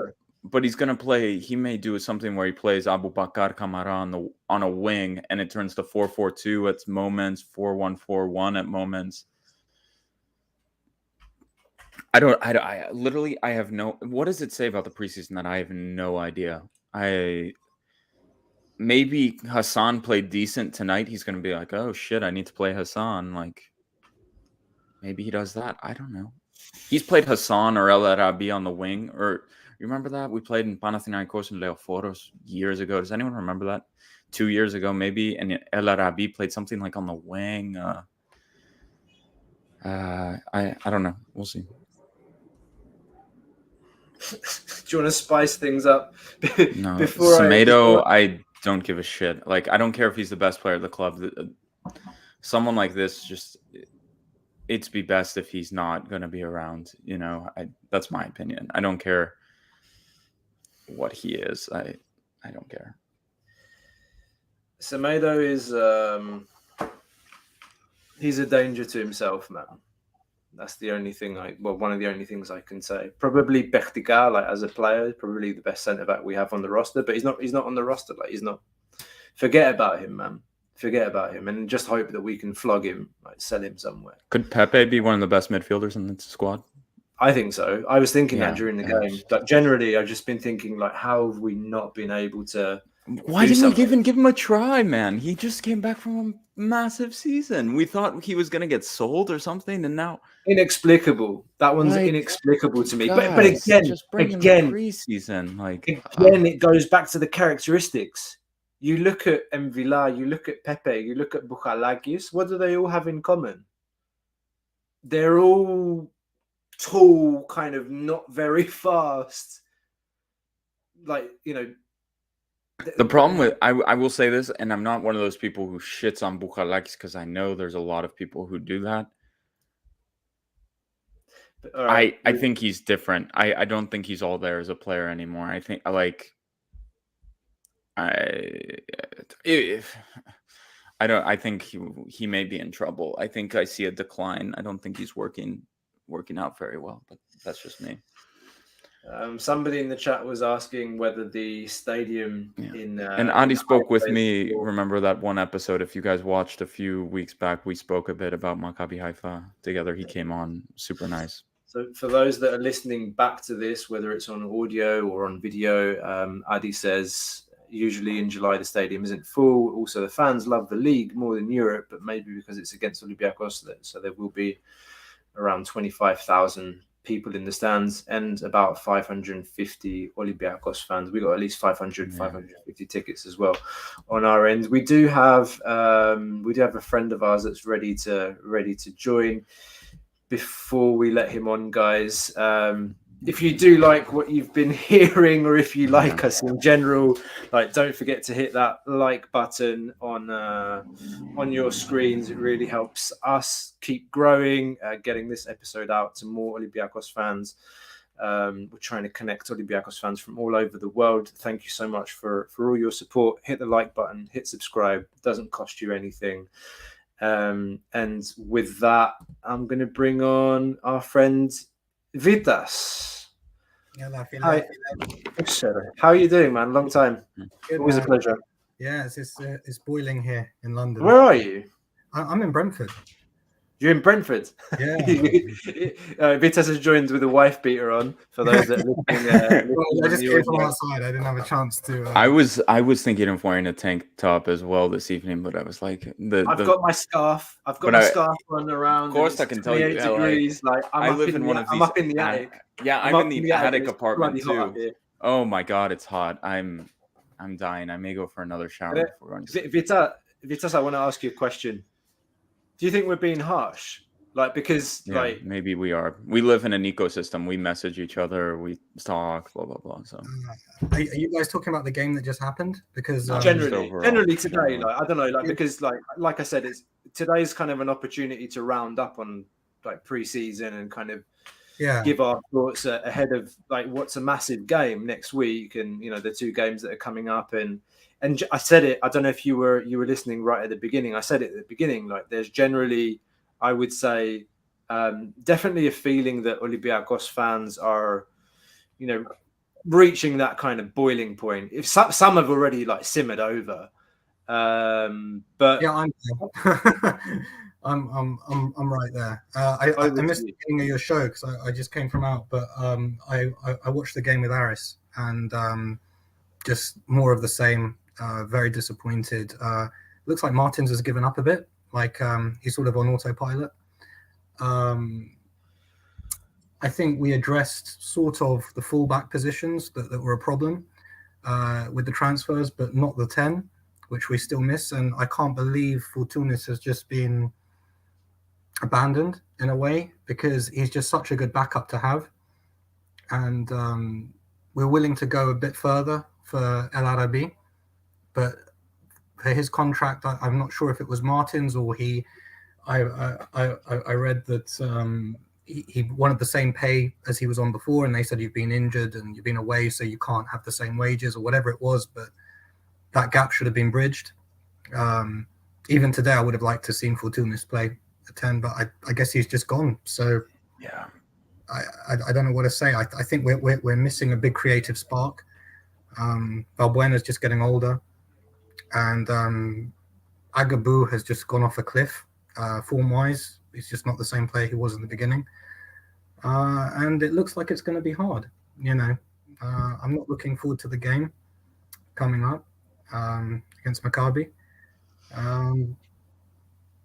But he's gonna play. He may do something where he plays Abu Bakar Kamara on a wing, and it turns to 4-4-2 at moments, 4-1-4-1 at moments. I literally have no. What does it say about the preseason that I have no idea? Maybe Hassan played decent tonight. He's going to be like, oh shit, I need to play Hassan. Like, maybe he does that. I don't know. He's played Hassan or El Arabi on the wing. Or you remember that? We played in Panathinaikos and Leoforos years ago. Does anyone remember that? 2 years ago, maybe. And El Arabi played something like on the wing. I don't know. We'll see. Do you want to spice things up? No, Semedo, I don't give a shit. Like, I don't care if he's the best player of the club. Someone like this, just it'd be best if he's not going to be around. That's my opinion. I don't care what he is. I don't care. Semedo is he's a danger to himself, man. That's the only thing one of the only things I can say. Probably Bertica, as a player, probably the best centre back we have on the roster, but he's not on the roster. He's not. Forget about him, man. Forget about him, and just hope that we can flog him, sell him somewhere. Could Pepe be one of the best midfielders in the squad? I think so. I was thinking that during the game. But generally, I've just been thinking, how have we not been able to? Why didn't we give him a try, man? He just came back from a massive season. We thought he was going to get sold or something, and now inexplicable. That one's inexplicable to me. Guys, but again, preseason, again, it goes back to the characteristics. You look at Villar, you look at Pepe, you look at Bouchalakis. What do they all have in common? They're all tall, kind of not very fast. The problem with I will say this, and I'm not one of those people who shits on Bouchalakis because I know there's a lot of people who do that. I think he's different. I don't think he's all there as a player anymore. I think I think he may be in trouble. I think I see a decline. I don't think he's working out very well, but that's just me. Somebody in the chat was asking whether the stadium in and Adi spoke with Haifa me. is- Remember that one episode? If you guys watched a few weeks back, we spoke a bit about Maccabi Haifa together. He came on, super nice. So for those that are listening back to this, whether it's on audio or on video, Adi says usually in July the stadium isn't full. Also, the fans love the league more than Europe, but maybe because it's against Olympiacos, so there will be around 25,000 people in the stands and about 550 Olympiacos fans. We got at least 550 tickets as well on our end. We do have a friend of ours that's ready to join. Before we let him on, guys, if you do like what you've been hearing, or if you like us in general, like, don't forget to hit that like button on your screens. It really helps us keep growing, getting this episode out to more Olympiacos fans. We're trying to connect Olympiacos fans from all over the world. Thank you so much for all your support. Hit the like button, hit subscribe. It doesn't cost you anything. And with that, I'm going to bring on our friend Vitas. Hi. How are you doing, man? Long time. Good, Always a man. pleasure. Yeah, it's boiling here in London. Where are you? I'm in Brentford. You're in Brentford. Yeah. Vitas has joined with a wife beater on. For those that are listening, Well, I just came from outside. I didn't have a chance to. I was thinking of wearing a tank top as well this evening, but I was like, I've got my scarf. I've got my scarf on around. Of course, I can tell you. Degrees. Like, I live in one of these. I'm up in the attic. Yeah, I'm in the attic apartment too. Hot Oh my god, it's hot. I'm dying. I may go for another shower before going to sleep. Vitas, I want to ask you a question. Do you think we're being harsh? Like, because like maybe we are. We live in an ecosystem. We message each other. We talk. Blah blah blah. So, are you guys talking about the game that just happened? Because generally today, like, I don't know, like, because like I said, today's kind of an opportunity to round up on like preseason and kind of give our thoughts ahead of like what's a massive game next week, and the two games that are coming up. And I said it. I don't know if you were listening right at the beginning. I said it at the beginning. Like, there's generally, I would say, definitely a feeling that Olympiacos fans are, reaching that kind of boiling point. If some have already like simmered over, but yeah, I'm right there. I missed the beginning of your show because I just came from out, but I watched the game with ARIS, and just more of the same. Very disappointed. Looks like Martins has given up a bit. Like, he's sort of on autopilot. I think we addressed sort of the fullback positions that were a problem with the transfers, but not the 10, which we still miss. And I can't believe Fortounis has just been abandoned in a way, because he's just such a good backup to have. And we're willing to go a bit further for El Arabi, but for his contract, I'm not sure if it was Martins or he. I read that he wanted the same pay as he was on before, and they said you've been injured and you've been away, so you can't have the same wages or whatever it was. But that gap should have been bridged. Even today, I would have liked to seen Fortounis play at 10, but I guess he's just gone. So yeah, I don't know what to say. I think we're missing a big creative spark. Valbuena's just getting older, and Agabu has just gone off a cliff form-wise. He's just not the same player he was in the beginning, and it looks like it's going to be hard. I'm not looking forward to the game coming up against Maccabi.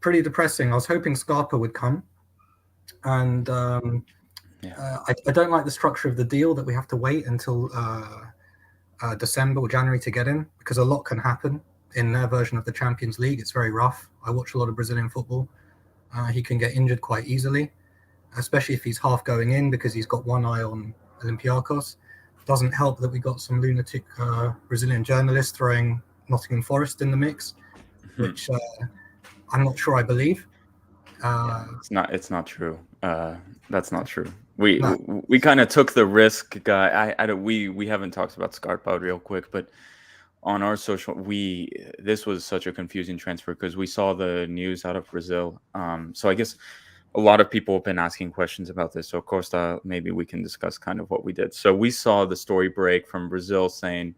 Pretty depressing. I was hoping Scarpa would come, and I don't like the structure of the deal that we have to wait until December or January to get in, because a lot can happen in their version of the Champions League. It's very rough. I watch a lot of Brazilian football. He can get injured quite easily, especially if he's half going in because he's got one eye on Olympiacos. Doesn't help that we got some lunatic Brazilian journalists throwing Nottingham Forest in the mix, which I'm not sure I believe. It's not true. That's not true. We kind of took the risk, guy. We haven't talked about Scarpa real quick, but on our social, this was such a confusing transfer because we saw the news out of Brazil. So I guess a lot of people have been asking questions about this. So, Costa, maybe we can discuss kind of what we did. So we saw the story break from Brazil saying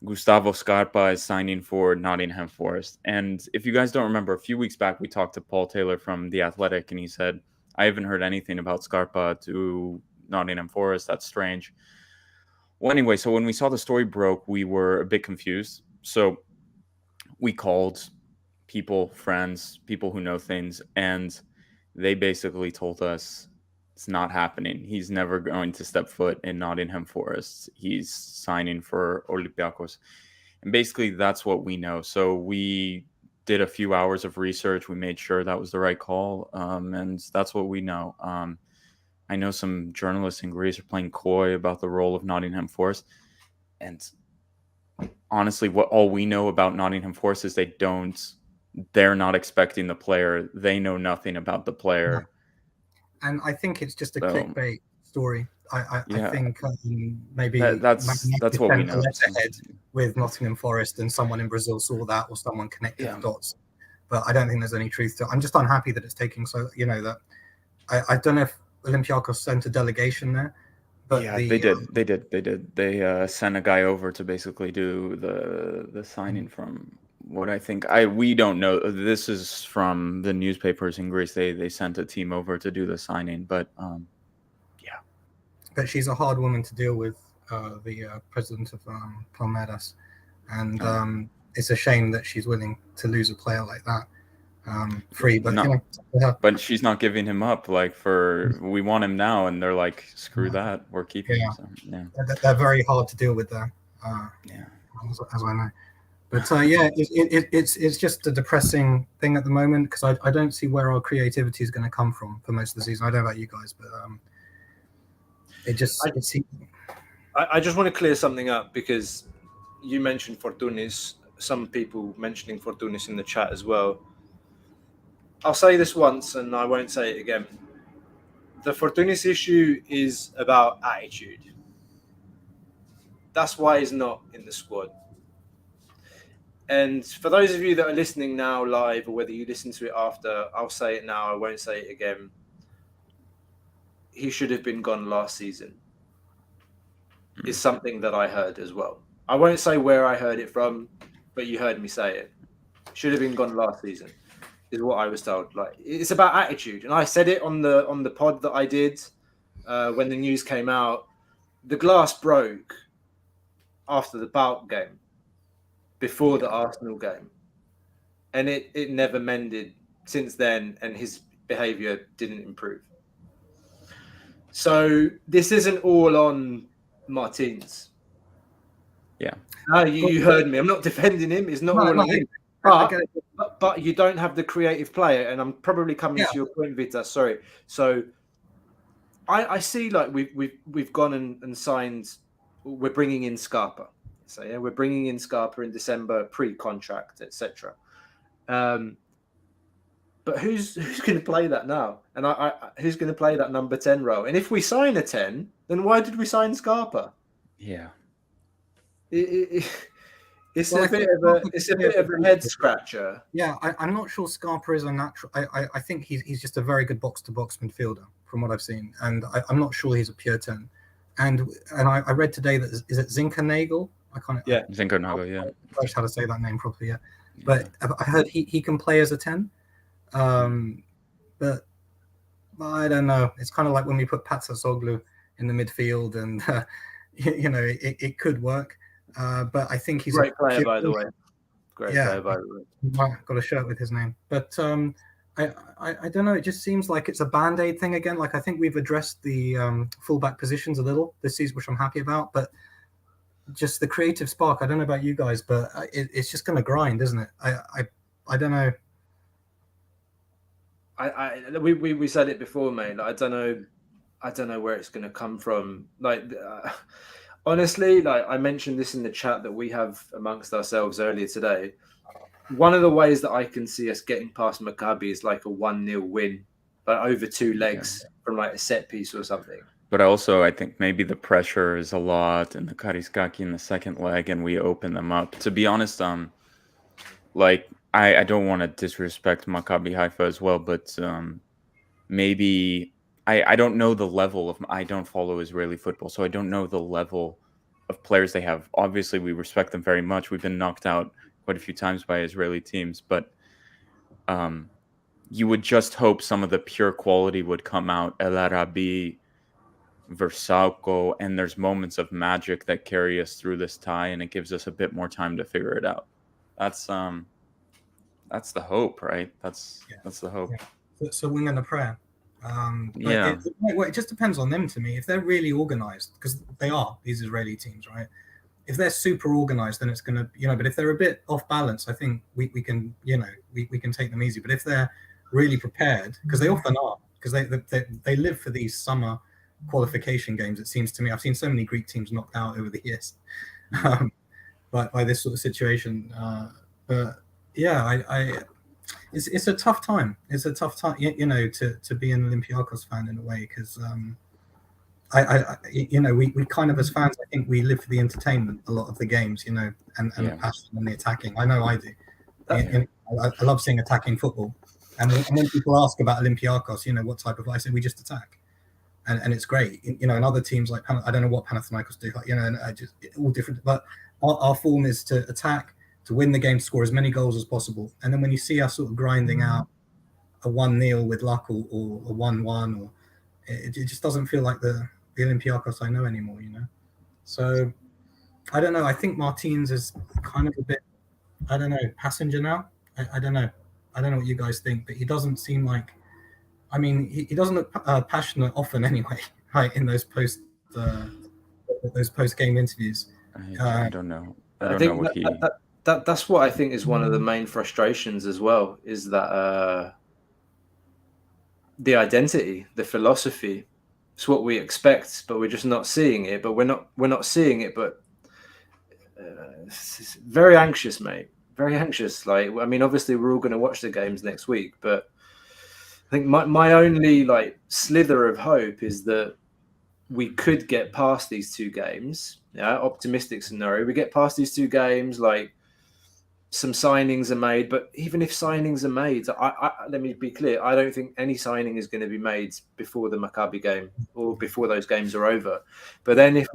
Gustavo Scarpa is signing for Nottingham Forest. And if you guys don't remember, a few weeks back, we talked to Paul Taylor from The Athletic, and he said, I haven't heard anything about Scarpa to Nottingham Forest. That's strange. Well, anyway, so when we saw the story broke, we were a bit confused. So we called people, friends, people who know things, and they basically told us it's not happening. He's never going to step foot in Nottingham Forest. He's signing for Olympiacos. And basically that's what we know. So we did a few hours of research. We made sure that was the right call. And that's what we know. I know some journalists in Greece are playing coy about the role of Nottingham Forest. And honestly, what all we know about Nottingham Forest is they're not expecting the player. They know nothing about the player. And I think it's just a clickbait story. I think maybe that's what we know. Letterhead with Nottingham Forest, and someone in Brazil saw that, or someone connected the dots. But I don't think there's any truth to it. I'm just unhappy that it's taking so. That I don't know if Olympiacos sent a delegation there, but they did. They sent a guy over to basically do the signing from. What I think we don't know. This is from the newspapers in Greece. They sent a team over to do the signing, but But she's a hard woman to deal with, the president of Palmeiras, and it's a shame that she's willing to lose a player like that free. But but she's not giving him up. We want him now, and they're like, screw that, we're keeping him. So, they're very hard to deal with there. As I know. But it's just a depressing thing at the moment, because I don't see where our creativity is going to come from for most of the season. I don't know about you guys, but I just want to clear something up, because you mentioned Fortounis. Some people mentioning Fortounis in the chat as well. I'll say this once and I won't say it again. The Fortounis issue is about attitude. That's why he's not in the squad. And for those of you that are listening now live, or whether you listen to it after, I'll say it now, I won't say it again. He should have been gone last season. Is something that I heard as well. I won't say where I heard it from, but you heard me say it. Should have been gone last season, is what I was told. It's about attitude. And I said it on the pod that I did when the news came out. The glass broke after the Pauk game, before the Arsenal game, and it never mended since then, and his behaviour didn't improve. So this isn't all on Martins. Yeah. No, you heard me. I'm not defending him. It's not all on him. But you don't have the creative player, and I'm probably coming to your point, Vita. Sorry. So I see we've gone and signed. We're bringing in Scarpa. So we're bringing in Scarpa in December, pre-contract, etc. But who's going to play that now? And who's going to play that number 10 role? And if we sign a 10, then why did we sign Scarpa? Yeah, it's a bit of a head scratcher. Yeah, I'm not sure Scarpa is a natural. I think he's just a very good box-to-box midfielder from what I've seen, and I'm not sure he's a pure 10. And I read today that is it Zinkernagel? Zinkernagel. Yeah, I how to say that name properly. Yeah, but I heard he can play as a 10. But I don't know. It's kind of like when we put Patsasoglu in the midfield, and it could work. But I think he's great player, by the way. Great player, by the way. Got a shirt with his name. But I don't know. It just seems like it's a band-aid thing again. I think we've addressed the fullback positions a little this season, which I'm happy about. But just the creative spark. I don't know about you guys, but it's just going to grind, isn't it? I don't know. We said it before, mate. I don't know where it's going to come from. Honestly, I mentioned this in the chat that we have amongst ourselves earlier today. One of the ways that I can see us getting past Maccabi is like a 1-0 win, over 2 legs from a set piece or something. But also, I think maybe the pressure is a lot, and the Kariskaki in the second leg, and we open them up. To be honest, I don't want to disrespect Maccabi Haifa as well, but maybe I don't know the level of. I don't follow Israeli football, so I don't know the level of players they have. Obviously, we respect them very much. We've been knocked out quite a few times by Israeli teams, but you would just hope some of the pure quality would come out. El Arabi, Versalco, and there's moments of magic that carry us through this tie, and it gives us a bit more time to figure it out. That's the hope, right? That's the hope. Yeah. So we're going to pray. Yeah. It just depends on them to me. If they're really organized, because they are, these Israeli teams, right? If they're super organized, then it's going to, but if they're a bit off balance, I think we can, we can take them easy. But if they're really prepared, because they often are, because they live for these summer qualification games, it seems to me. I've seen so many Greek teams knocked out over the years by this sort of situation. But yeah, it's a tough time. It's a tough time, to be an Olympiacos fan in a way, because we kind of, as fans, I think we live for the entertainment a lot of the games, and the passion and the attacking. I know I do. I love seeing attacking football. And when people ask about Olympiacos, what type of, I say we just attack. And it's great, and other teams like I don't know what Panathinaikos do, and I just all different. But our form is to attack, to win the game, to score as many goals as possible. And then when you see us sort of grinding out a 1-0 with luck or a 1-1, or it just doesn't feel like the Olympiacos I know anymore, So I don't know. I think Martins is kind of a bit, I don't know, passenger now. I don't know. I don't know what you guys think, but he doesn't seem like. I mean, he doesn't look passionate often anyway, right? In those post game interviews. I don't know. I think that's what I think is one of the main frustrations as well, is that the identity, the philosophy, it's what we expect, but we're just not seeing it. But we're not seeing it. But it's very anxious, mate. Very anxious. Like, I mean, obviously we're all going to watch the games next week, but I think my only slither of hope is that we could get past these two games. Yeah, optimistic scenario. We get past these two games, some signings are made, but even if signings are made, let me be clear, I don't think any signing is going to be made before the Maccabi game or before those games are over. But then if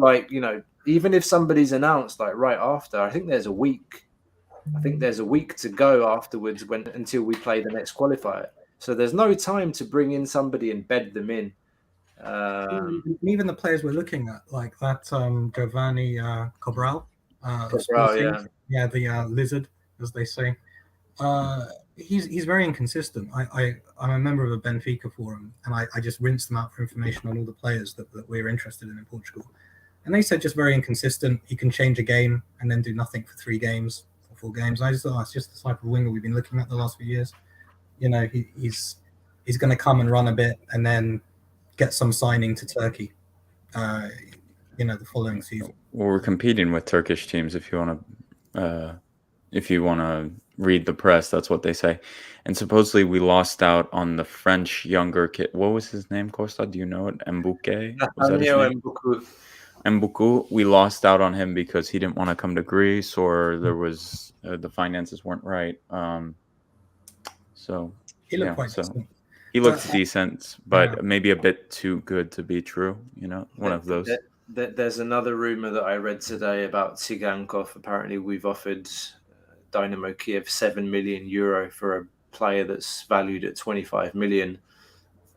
even if somebody's announced right after, I think there's a week. I think there's a week to go afterwards until we play the next qualifier. So there's no time to bring in somebody and bed them in. Even the players we're looking at, like that Giovanni Cabral. The lizard, as they say. He's very inconsistent. I'm a member of a Benfica forum, and I just rinsed them out for information on all the players that we're interested in Portugal. And they said just very inconsistent. He can change a game and then do nothing for 3 games or 4 games. And I just thought, it's just the type of winger we've been looking at the last few years. He's going to come and run a bit and then get some signing to Turkey, the following season. Well, we're competing with Turkish teams. If you want to read the press, that's what they say. And supposedly we lost out on the French younger kid. What was his name, Costa? Do you know it? Mbouke? Was that his name? Mbouku. We lost out on him because he didn't want to come to Greece, or there was the finances weren't right. So he looked quite decent. He looked decent, but maybe a bit too good to be true. One of those. There's another rumor that I read today about Tsigankov. Apparently, we've offered Dynamo Kiev €7 million for a player that's valued at 25 million.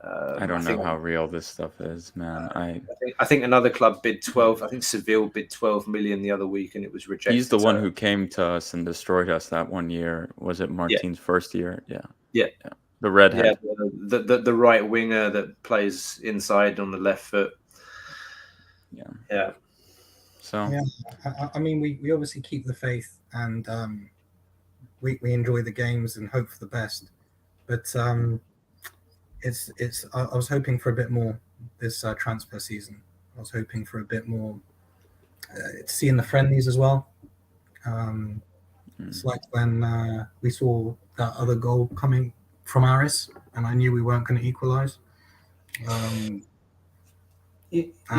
I don't know how real this stuff is, man. I think another club bid 12. I think Seville bid 12 million the other week, and it was rejected. He's the one who came to us and destroyed us that one year. Was it Martin's first year? Yeah. The redhead. Yeah, the right winger that plays inside on the left foot. Yeah. So I mean, we obviously keep the faith, and we enjoy the games and hope for the best. But it's I was hoping for a bit more this transfer season. I was hoping for a bit more seeing the friendlies as well. It's like when we saw that other goal coming from ARIS, and I knew we weren't going to equalize. Vitas,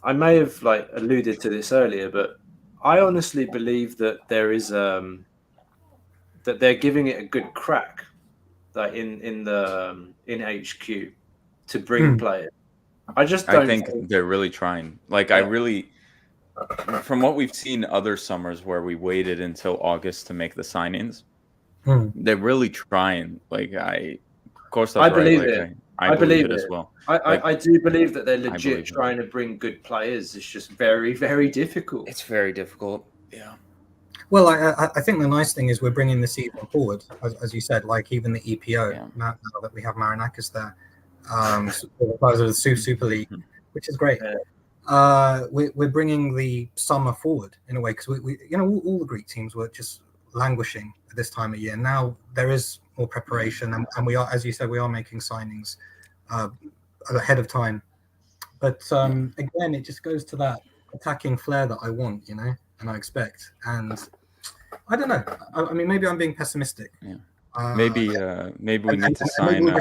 I may have alluded to this earlier, but I honestly believe that there is that they're giving it a good crack. like in HQ to bring players. I think they're really trying. Like, I really, from what we've seen other summers where we waited until August to make the signings, they're really trying. Like, of course, that's I believe right. it. I believe it as well. I do believe that they're legit trying to bring good players. It's just very, very difficult. It's very difficult. Yeah. Well, I think the nice thing is we're bringing the season forward, as you said, like even the EPO, now that we have Marinakis there, because of the Super League, which is great. We're bringing the summer forward in a way, because we all the Greek teams were just languishing at this time of year. Now there is more preparation, and we are, as you said, we are making signings ahead of time. But again, it just goes to that attacking flair that I want, and I expect. And I don't know. I mean, maybe I'm being pessimistic. Yeah. Maybe we need to sign.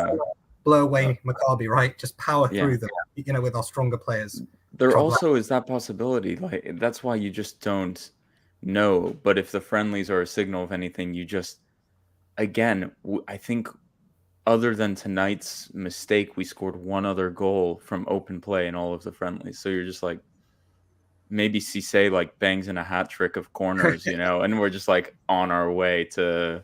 Blow away Maccabi, right? Just power through them, with our stronger players. There also is that possibility. Like, that's why you just don't know. But if the friendlies are a signal of anything, you just, again, I think other than tonight's mistake, we scored one other goal from open play in all of the friendlies. So you're just like, maybe Cisse like bangs in a hat trick of corners, and we're just like on our way to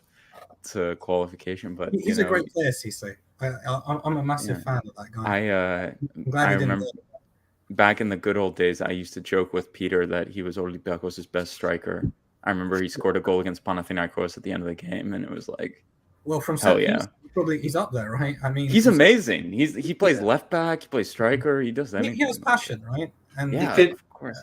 qualification. But he's a great player, Cisse. I'm a massive fan of that guy. I remember back in the good old days, I used to joke with Peter that he was Olympiacos' best striker. I remember he scored a goal against Panathinaikos at the end of the game, and it was like, well, from hell yeah, he's up there, right? I mean, he's amazing. He plays left back, he plays striker, he does anything. He has passion, right? And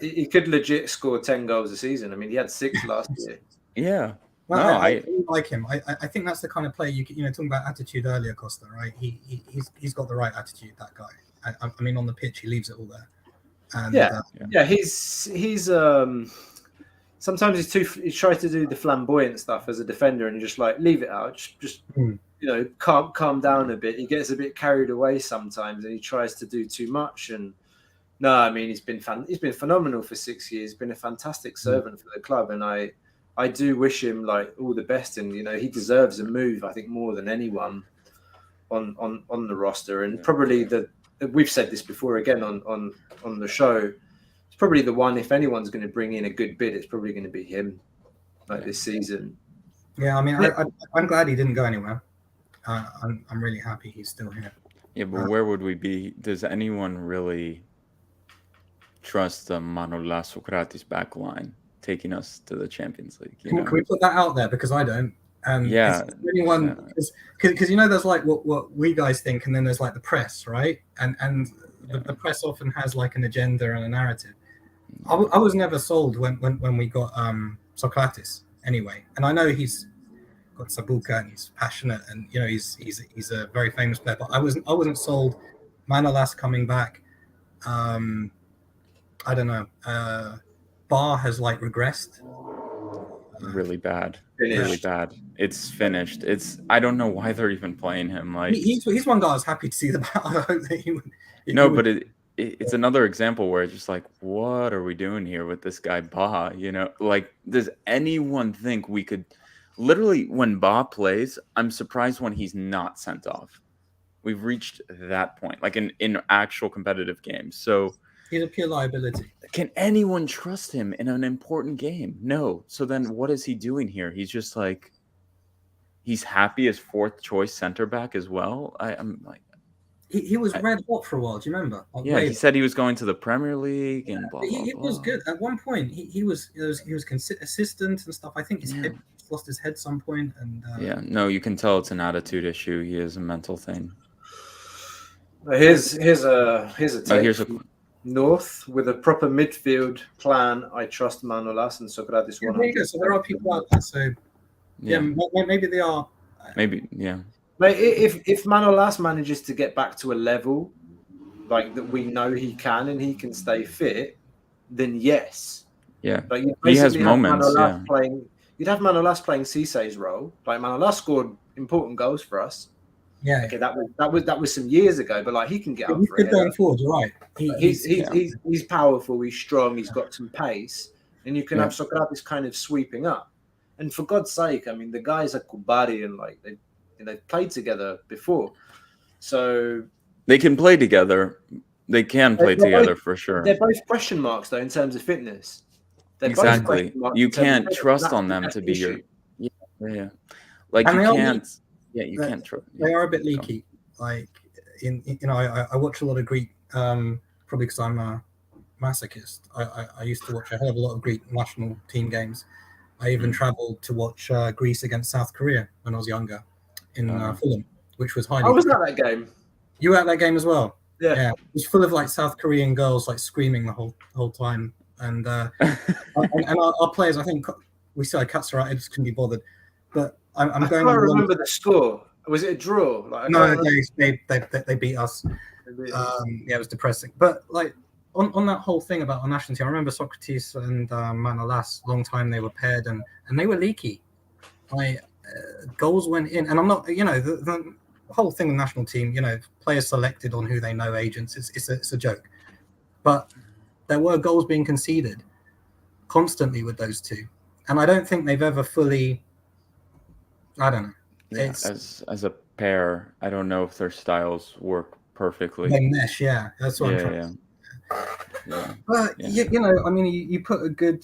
he could legit score 10 goals a season. I mean, he had 6 last year. Yeah. Well, no, I like him. I think that's the kind of player talking about attitude earlier, Costa, right? He's got the right attitude, that guy. I mean, on the pitch, he leaves it all there. And, he's sometimes he tries to do the flamboyant stuff as a defender, and you just like leave it out. Just calm down a bit. He gets a bit carried away sometimes, and he tries to do too much. And no, I mean, he's been phenomenal for 6 years. He's been a fantastic servant for the club, and I do wish him like all the best, and he deserves a move. I think more than anyone on the roster, and probably we've said this before again on the show. It's probably the one, if anyone's going to bring in a good bid, it's probably going to be him, like this season. Yeah, I mean, I'm glad he didn't go anywhere. I'm really happy he's still here. Yeah, but where would we be? Does anyone really trust the Manolas Socrates back line taking us to the Champions League? Can we put that out there, because I don't. Anyone, because there's like what we guys think, and then there's like the press, right? And the press often has like an agenda and a narrative. I was never sold when we got Socrates anyway, and I know he's got Sabuka and he's passionate, and he's a very famous player, but I wasn't sold. Manolas coming back, I don't know. Bar has like regressed. Really bad. Really bad. It's finished. I don't know why they're even playing him. Like, he's one guy I was happy to see the battle. I hope that he would. But it's another example where it's just like, what are we doing here with this guy Ba? Like, does anyone think we could literally, when Ba plays, I'm surprised when he's not sent off. We've reached that point, like in actual competitive games. So he's a pure liability. Can anyone trust him in an important game? No. So then what is he doing here? He's just like, he's happy as 4th choice center back as well. I'm like, he was red hot for a while. Do you remember? He said he was going to the Premier League and blah, blah, blah. He was good at one point. He was assistant and stuff. I think he lost his head some point. And no, you can tell it's an attitude issue. He is a mental thing. Here's a take. North with a proper midfield plan. I trust Manolas and Socrates. There you go. So there are people out there. So maybe they are. Maybe, yeah. But if Manolas manages to get back to a level like that, we know he can, and he can stay fit, then yes. Yeah. Like he has moments. You'd have Manolas playing Cisse's role. Like, Manolas scored important goals for us. Yeah. Okay, that was some years ago, but like, he can get up for it. Going forward, you're right. He's powerful. He's strong. He's got some pace, and you can have Socrates kind of sweeping up. And for God's sake, I mean, the guys are Kubari, and like and they've played together before. So They can play together. They can play together for sure. They're both question marks, though, in terms of fitness. They're both Exactly. question marks You in terms of can't fitness. trust on them That's to the be your. issue. Yeah. Like And you they are can't. Yeah, you can't trust. They are a bit leaky. Like, I watch a lot of Greek, probably because I'm a masochist. I used to watch a hell of a lot of Greek national team games. I even traveled to watch Greece against South Korea when I was younger in Fulham, which was highly. I was at that game. You were at that game as well? Yeah. It was full of like South Korean girls like screaming the whole time, and our players. I think we said Katsura just couldn't be bothered, but I'm I going. can't remember the score. Was it a draw? Like, No, they beat us. Yeah, it was depressing. But like on that whole thing about our national team, I remember Socrates and Manolas. Long time they were paired, and they were leaky. Like goals went in, and I'm not. The whole thing with the national team. Players selected on who they know, agents. It's a joke, but there were goals being conceded constantly with those two, and I don't think they've ever fully. I don't know. Yeah, as a pair, I don't know if their styles work perfectly. They mesh, yeah. That's what I'm trying to say. But I mean, you put a good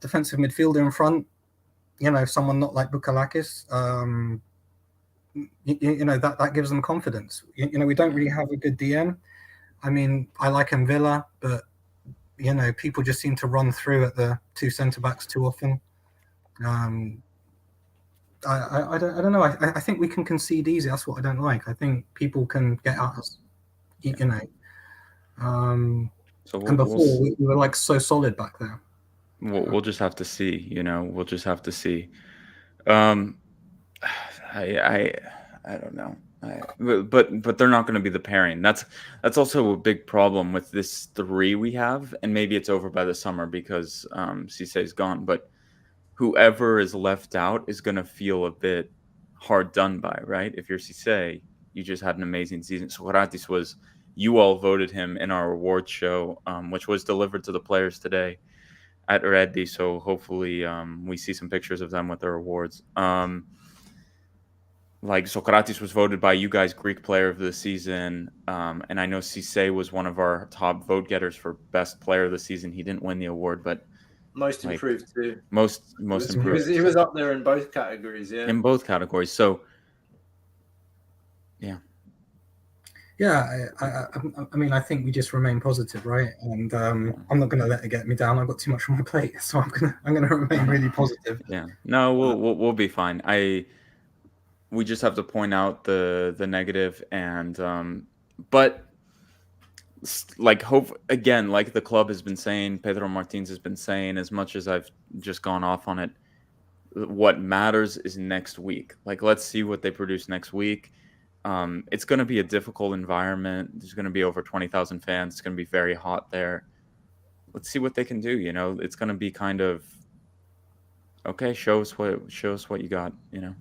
defensive midfielder in front. Someone not like Bukalakis. That gives them confidence. We don't really have a good DM. I mean, I like Villa, but people just seem to run through at the two centre backs too often. I don't know. I think we can concede easy. That's what I don't like. I think people can get at us. And before we were like so solid back there. We'll just have to see. We'll just have to see. I don't know. But they're not going to be the pairing. That's also a big problem with this three we have, and maybe it's over by the summer because Cissé's gone. But whoever is left out is going to feel a bit hard done by, right? If you're Cissé, you just had an amazing season. Socrates you all voted him in our award show, which was delivered to the players today at Reddy. So hopefully we see some pictures of them with their awards. Like Socrates was voted by you guys Greek player of the season. And I know Cissé was one of our top vote getters for best player of the season. He didn't win the award, but most improved too. Most improved. He was up there in both categories, yeah. In both categories. So yeah. Yeah, I mean, I think we just remain positive, right? And I'm not going to let it get me down. I've got too much on my plate, so I'm gonna remain really positive. Yeah, no, we'll be fine. We just have to point out the negative, and but like hope again, like the club has been saying, Pedro Martins has been saying, as much as I've just gone off on it, what matters is next week. Like, let's see what they produce next week. It's going to be a difficult environment. There's going to be over 20,000 fans. It's going to be very hot there. Let's see what they can do. It's going to be kind of okay. Show us what you got. So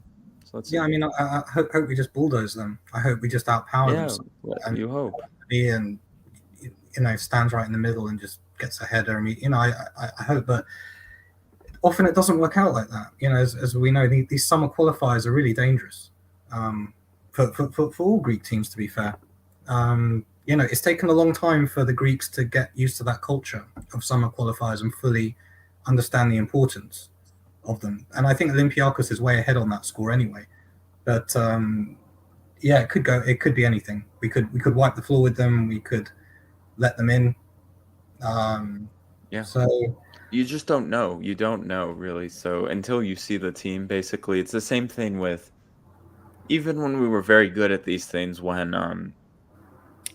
let's see. Yeah, I mean, I hope we just bulldoze them. I hope we just outpower them. And you hope. And stands right in the middle and just gets a header. I mean, I hope, but often it doesn't work out like that. As we know, these summer qualifiers are really dangerous. For all Greek teams, to be fair. It's taken a long time for the Greeks to get used to that culture of summer qualifiers and fully understand the importance of them. And I think Olympiacos is way ahead on that score anyway. But it could be anything. We could wipe the floor with them. We could let them in. So you just don't know. You don't know really. So until you see the team, basically, it's the same thing with. Even when we were very good at these things, when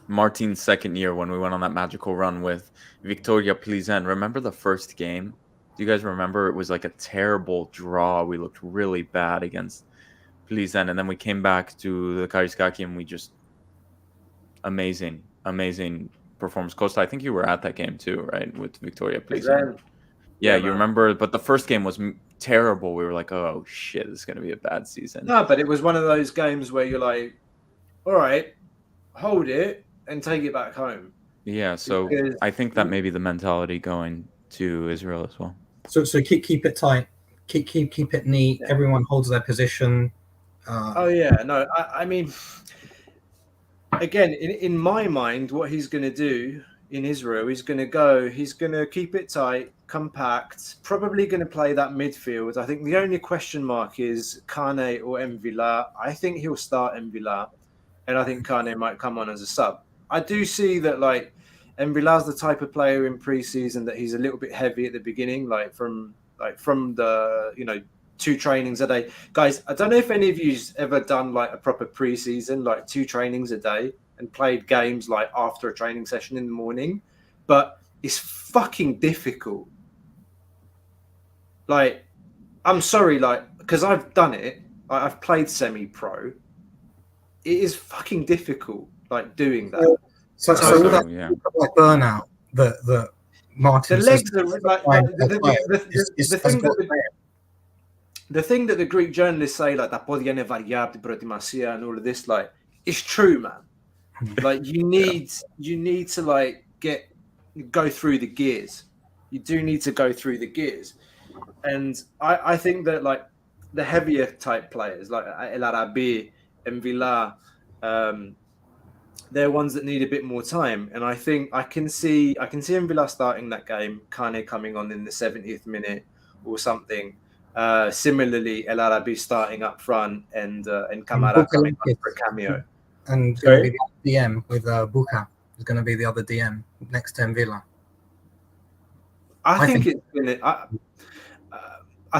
Martin's second year, when we went on that magical run with Victoria Plizen, remember the first game? Do you guys remember? It was like a terrible draw. We looked really bad against Plizen, and then we came back to the Kariskaki, and we just amazing performance. Costa, I think you were at that game too, right? With Victoria Plizen. Yeah, you remember, but the first game was terrible. We were like, oh shit, this is going to be a bad season. No, but it was one of those games where you're like, all right, hold it and take it back home. Yeah, so I think that may be the mentality going to Israel as well. So keep it tight, keep it neat. Yeah. Everyone holds their position. Oh yeah, no, I mean, again, in my mind, what he's going to do in Israel, he's going to keep it tight, compact, probably going to play that midfield. I think the only question mark is Kane or Mvila. I think he'll start Mvila, and I think Kane might come on as a sub. I do see that, like, Mvila's the type of player in preseason that he's a little bit heavy at the beginning, from the 2 trainings a day. Guys, I don't know if any of you's ever done like a proper preseason, like 2 trainings a day and played games like after a training session in the morning, but it's fucking difficult. Like, I'm sorry, like, because I've done it. I've played semi-pro. It is fucking difficult, like, doing that. So all that like burnout that Martin the legs are like the thing that the Greek journalists say, like, that podía είναι βαριά από την προετοιμασία and all of this, like, it's true, man. Like, you need to like go through the gears. You do need to go through the gears, and I think that, like, the heavier type players like El Arabi and Villa, they're ones that need a bit more time. And I think I can see Villa starting that game, Kane coming on in the 70th minute or something. Similarly, El Arabi starting up front and Kamara coming on for a cameo. And the DM with Buka is going to be the other DM next to Villa. I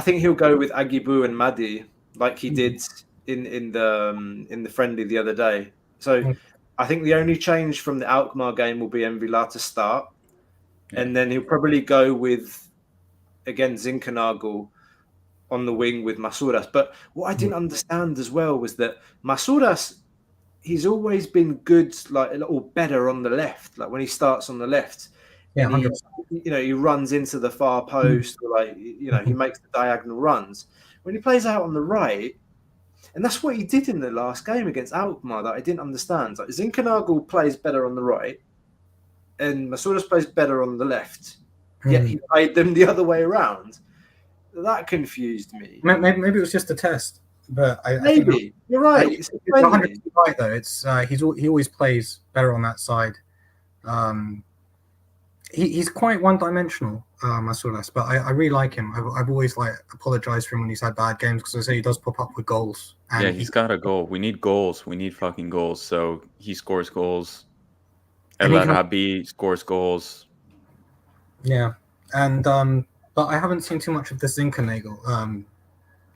think he'll go with Agibu and Madi like he did in the friendly the other day. So I think the only change from the Alkmaar game will be Villa to start, and then he'll probably go with, again, Zinkernagel on the wing with Masouras. But what I didn't understand as well was that Masouras, he's always been good, like, or better on the left. Like, when he starts on the left, he runs into the far post, or, like, he makes the diagonal runs. When he plays out on the right, and that's what he did in the last game against Alkmaar, that I didn't understand. Like, Zinkernagel plays better on the right, and Masouras plays better on the left. Yet he played them the other way around. That confused me. Maybe it was just a test, but I think you're right. It's 100% right though. It's he always plays better on that side. He's quite one-dimensional, Masouras, but I really like him. I've always apologized for him when he's had bad games, because I say he does pop up with goals. And he's got a goal. We need goals. We need fucking goals. So he scores goals. El Arabi scores goals. Yeah, and but I haven't seen too much of the Zinkernagel,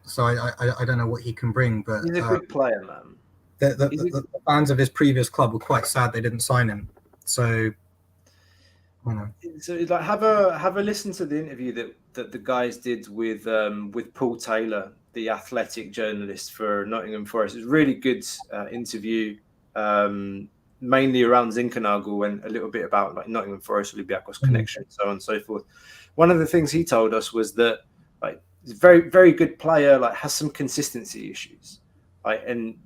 so I don't know what he can bring. But he's a good player, man. The fans of his previous club were quite sad they didn't sign him. So, like, have a listen to the interview that the guys did with Paul Taylor, the athletic journalist for Nottingham Forest. It was a really good interview, mainly around Zinkernagel and a little bit about, like, Nottingham Forest, Olympiacos connection, so on and so forth. One of the things he told us was that, like, he's a very, very good player, like, has some consistency issues. Like, and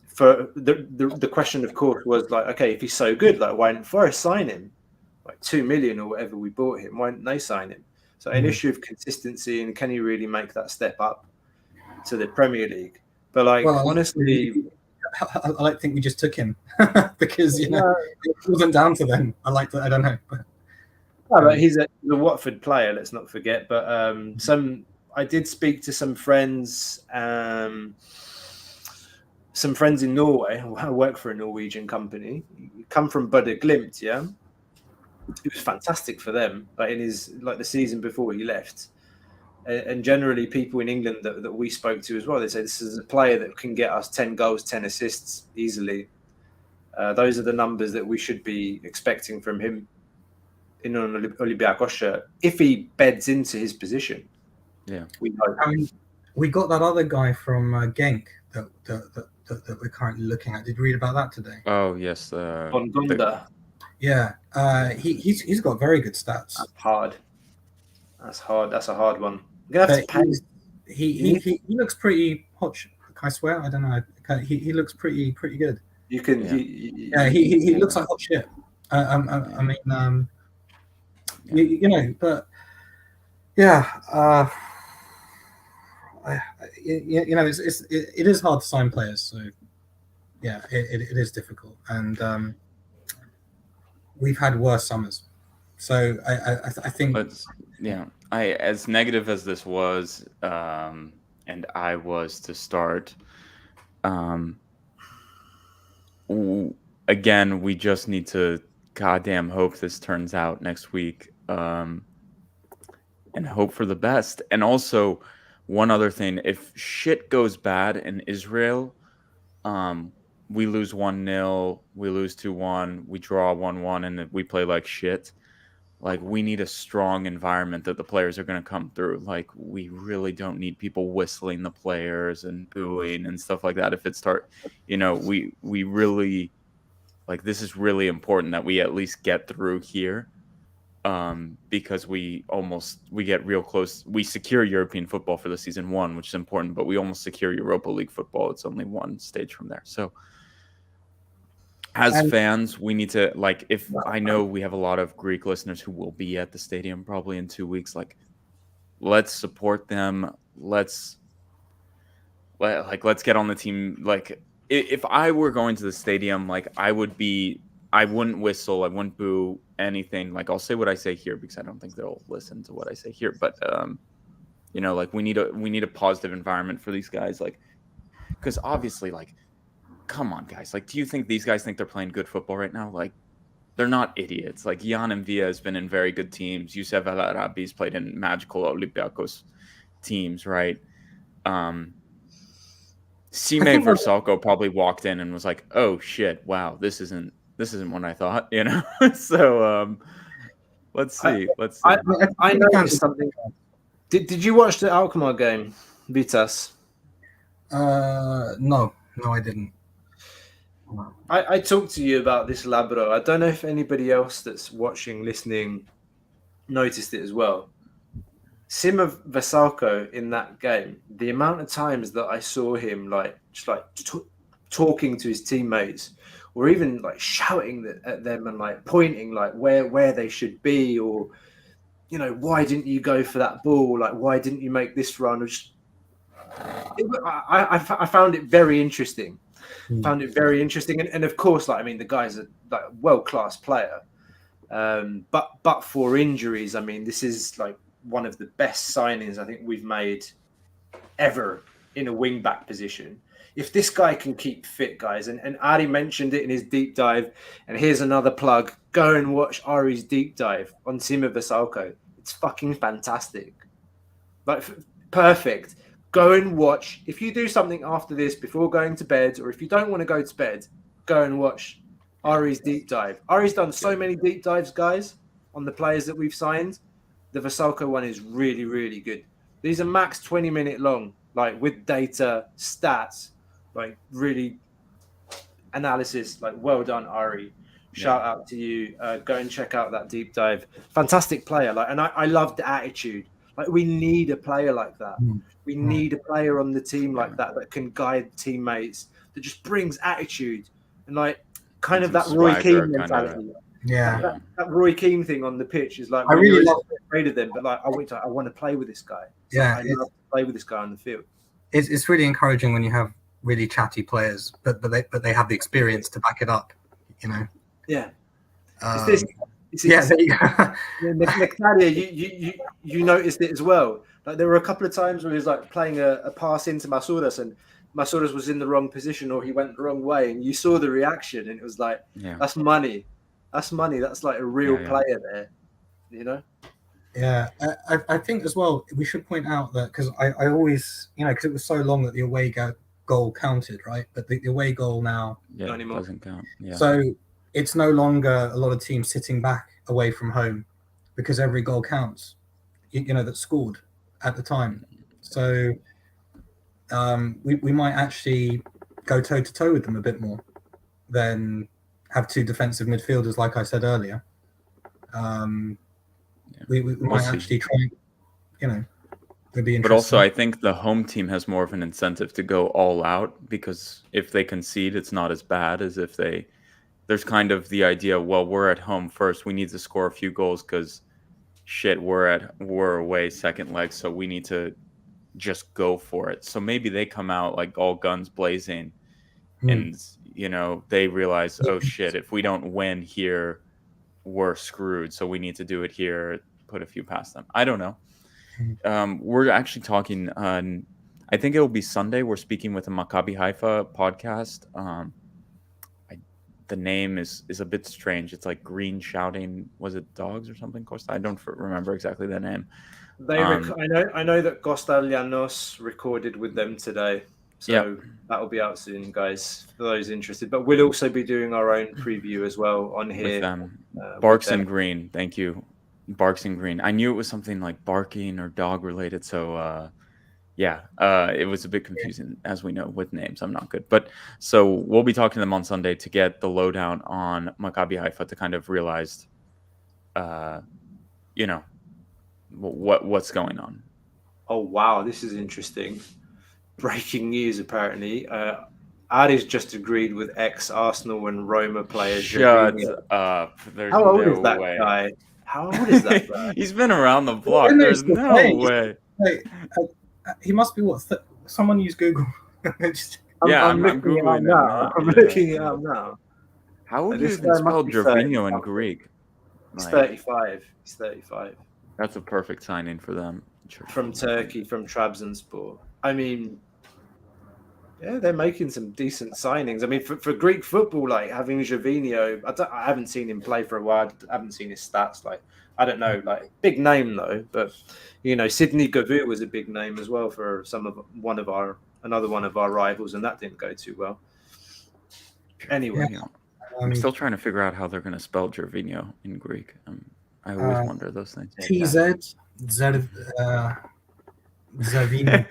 for the question, of course, was, like, okay, if he's so good, like, why didn't Forest sign him? Like, 2 million or whatever we bought him, why didn't they sign him? So an issue of consistency, and can he really make that step up to the Premier League? But, like, honestly, I like to think we just took him because it wasn't down to them. I don't know. But he's a Watford player, let's not forget. But I did speak to some friends in Norway who work for a Norwegian company. Come from Bode Glimt, yeah. It was fantastic for them, but in the season before he left. And generally, people in England that we spoke to as well, they say this is a player that can get us 10 goals, 10 assists easily. Those are the numbers that we should be expecting from him in an Olympiacos shirt, if he beds into his position. Yeah, we hope. We got that other guy from Genk that we're currently looking at. Did you read about that today? Oh yes, Bongonda. Yeah, he's got very good stats. That's hard. That's hard. That's a hard one. You're gonna have to pay. He looks pretty hot. Can I swear? I don't know. He looks pretty good. You can. Yeah. He looks like hot shit. I mean, but yeah. it is hard to sign players. So yeah, it is difficult, and we've had worse summers. So I think. As negative as this was, and I was to start. Again, we just need to goddamn hope this turns out next week, and hope for the best. And also, one other thing: if shit goes bad in Israel, we lose 1-0, we lose 2-1, we draw 1-1, and we play like shit. Like, we need a strong environment that the players are going to come through. Like, we really don't need people whistling the players and booing and stuff like that. If it we really, like, this is really important that we at least get through here, because we get real close. We secure European football for the season 1, which is important, but we almost secure Europa League football. It's only one stage from there. So, as fans, we need to, like, if I know we have a lot of Greek listeners who will be at the stadium probably in 2 weeks, like, let's support them. Let's get on the team. Like, if I were going to the stadium, like, I wouldn't whistle, I wouldn't boo anything. Like, I'll say what I say here because I don't think they'll listen to what I say here. But like, we need a positive environment for these guys, like, because obviously, like, come on, guys. Like, do you think these guys think they're playing good football right now? Like, they're not idiots. Like, Jan and Villa has been in very good teams. Youssef El Arabi's played in magical Olympiacos teams, right? Sime Versalco probably walked in and was like, "Oh shit, wow, this isn't what I thought," So let's see. I noticed something. Did you watch the Alkmaar game, Vitas? No, I didn't. I talked to you about this Labro. I don't know if anybody else that's watching, listening, noticed it as well. Sime Versalco in that game, the amount of times that I saw him talking to his teammates, or even like shouting at them and like pointing like where they should be, or why didn't you go for that ball? Like, why didn't you make this run? I found it very interesting. And of course, like, I mean, the guy's a world-class player, but for injuries, I mean, this is like one of the best signings I think we've made ever in a wing-back position. If this guy can keep fit, guys, and Ari mentioned it in his deep dive, and here's another plug: go and watch Ari's deep dive on Sime Versalco. It's fucking fantastic, like perfect. Go and watch. If you do something after this before going to bed, or if you don't want to go to bed, go and watch Ari's deep dive. Ari's done so many deep dives, guys, on the players that we've signed. The Versalco one is really, really good. These are max 20-minute long, like with data, stats, like really analysis. Like, well done, Ari. Shout out to you. Go and check out that deep dive. Fantastic player. Like, and I love the attitude. Like, we need a player like that. We need a player on the team like that can guide teammates, that just brings attitude and like kind of that Roy Keane mentality. That Roy Keane thing on the pitch is like, I really afraid of them, but like I want to play with this guy. So I love to play with this guy on the field. It's really encouraging when you have really chatty players, but they have the experience to back it up. Yeah. There you go. Nectaria, you noticed it as well. Like, there were a couple of times where he was like playing a pass into Masouras, and Masouras was in the wrong position, or he went the wrong way, and you saw the reaction, and it was like, that's money. That's money. That's like a real player there, Yeah, I think as well, we should point out that, because I always, because it was so long that the away goal counted, right? But the away goal now doesn't count. Yeah. So it's no longer a lot of teams sitting back away from home, because every goal counts, that's scored at the time. So we might actually go toe-to-toe with them a bit more than have two defensive midfielders, like I said earlier. We might actually try, it'd be interesting. But also, I think the home team has more of an incentive to go all out, because if they concede, it's not as bad as if there's kind of the idea, well, we're at home first, we need to score a few goals because shit, we're away second leg, so we need to just go for it. So maybe they come out like all guns blazing, and they realize, oh shit, if we don't win here, we're screwed. So we need to do it here. Put a few past them. I don't know. We're actually talking on, I think it'll be Sunday. We're speaking with a Maccabi Haifa podcast. The name is a bit strange. It's like Green Shouting. Was it Dogs or something? Costa? I don't remember exactly the name. I know that Costa Llanos recorded with them today. So that'll be out soon, guys, for those interested. But we'll also be doing our own preview as well on here. With them. Barks and Green. Thank you. Barks and Green. I knew it was something like barking or dog related. So, it was a bit confusing, as we know, with names. I'm not good. But so we'll be talking to them on Sunday to get the lowdown on Maccabi Haifa to kind of realize, what's going on. Oh, wow. This is interesting. Breaking news, apparently. ARIS just agreed with ex-Arsenal and Roma player. Shut up. There's How old no is that way. guy? How old is that guy? He's been around the block. There's no way. Wait, he must be what? Someone use Google. I'm looking it up now. I'm looking it up now. How would you even spell Gervinho in Greek? He's 35. He's 35. That's a perfect signing for them. From Turkey, from Trabzonspor. I mean, yeah, they're making some decent signings. I mean, for Greek football, like having Gervinho, I haven't seen him play for a while. I haven't seen his stats. Like, I don't know, like big name though. But Sidney Govou was a big name as well for another one of our rivals, and that didn't go too well. Anyway, I'm still trying to figure out how they're going to spell Gervinho in Greek. I always wonder those things. TZ Zavino.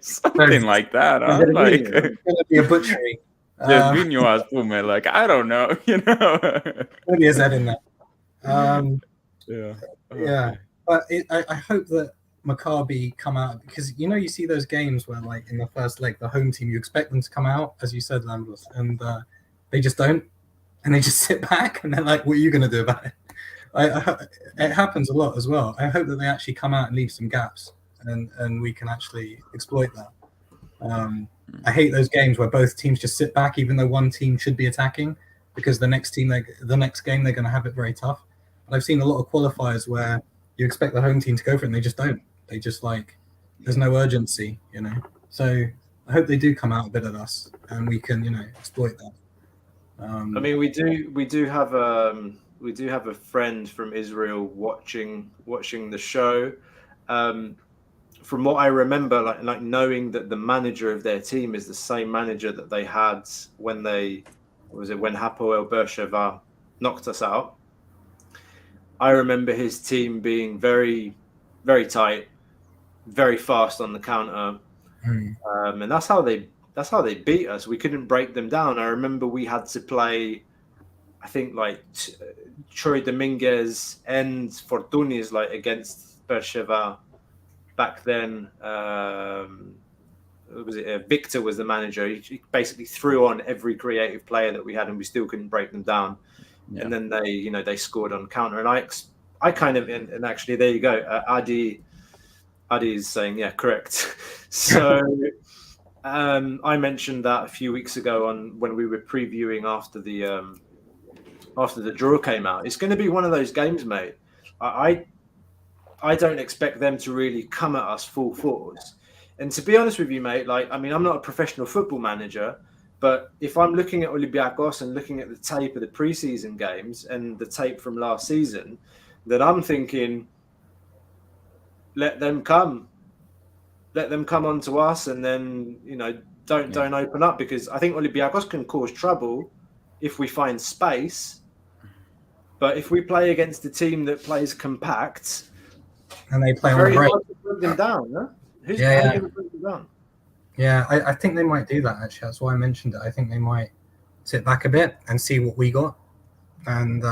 Something like that. Like, it's gonna be a butchery. Gervinho as Pume, like I don't know, Maybe is that in there? Yeah. But I hope that Maccabi come out, because you see those games where like in the first leg, the home team, you expect them to come out, as you said, Lambros, and they just don't, and they just sit back, and they're like, "What are you going to do about it?" It happens a lot as well. I hope that they actually come out and leave some gaps, and we can actually exploit that. I hate those games where both teams just sit back, even though one team should be attacking, because the next game they're going to have it very tough. But I've seen a lot of qualifiers where you expect the home team to go for it, and they just don't. They just there's no urgency, So I hope they do come out a bit at us, and we can, exploit that. I mean, we do have a friend from Israel watching the show. From what I remember, like knowing that the manager of their team is the same manager that they had when Hapoel Beersheva knocked us out. I remember his team being very, very tight, very fast on the counter, and that's how they beat us. We couldn't break them down. I remember we had to play, I think, like Troy Dominguez and Fortounis against Beersheva back then. Victor was the manager. He basically threw on every creative player that we had, and we still couldn't break them down. Yeah. And then they scored on counter, and I kind of, and actually there you go. Adi is saying, yeah, correct. So I mentioned that a few weeks ago when we were previewing after the draw came out. It's going to be one of those games, mate. I don't expect them to really come at us full force. And to be honest with you, mate, I'm not a professional football manager, but if I'm looking at Olympiacos and looking at the tape of the preseason games and the tape from last season, then I'm thinking, let them come onto us, and then don't open up, because I think Olympiacos can cause trouble if we find space. But if we play against a team that plays compact, and they play very on the break, hard to put them down. Huh? Who's going to put them down? Yeah, I think they might do that, actually. That's why I mentioned it. I think they might sit back a bit and see what we got, and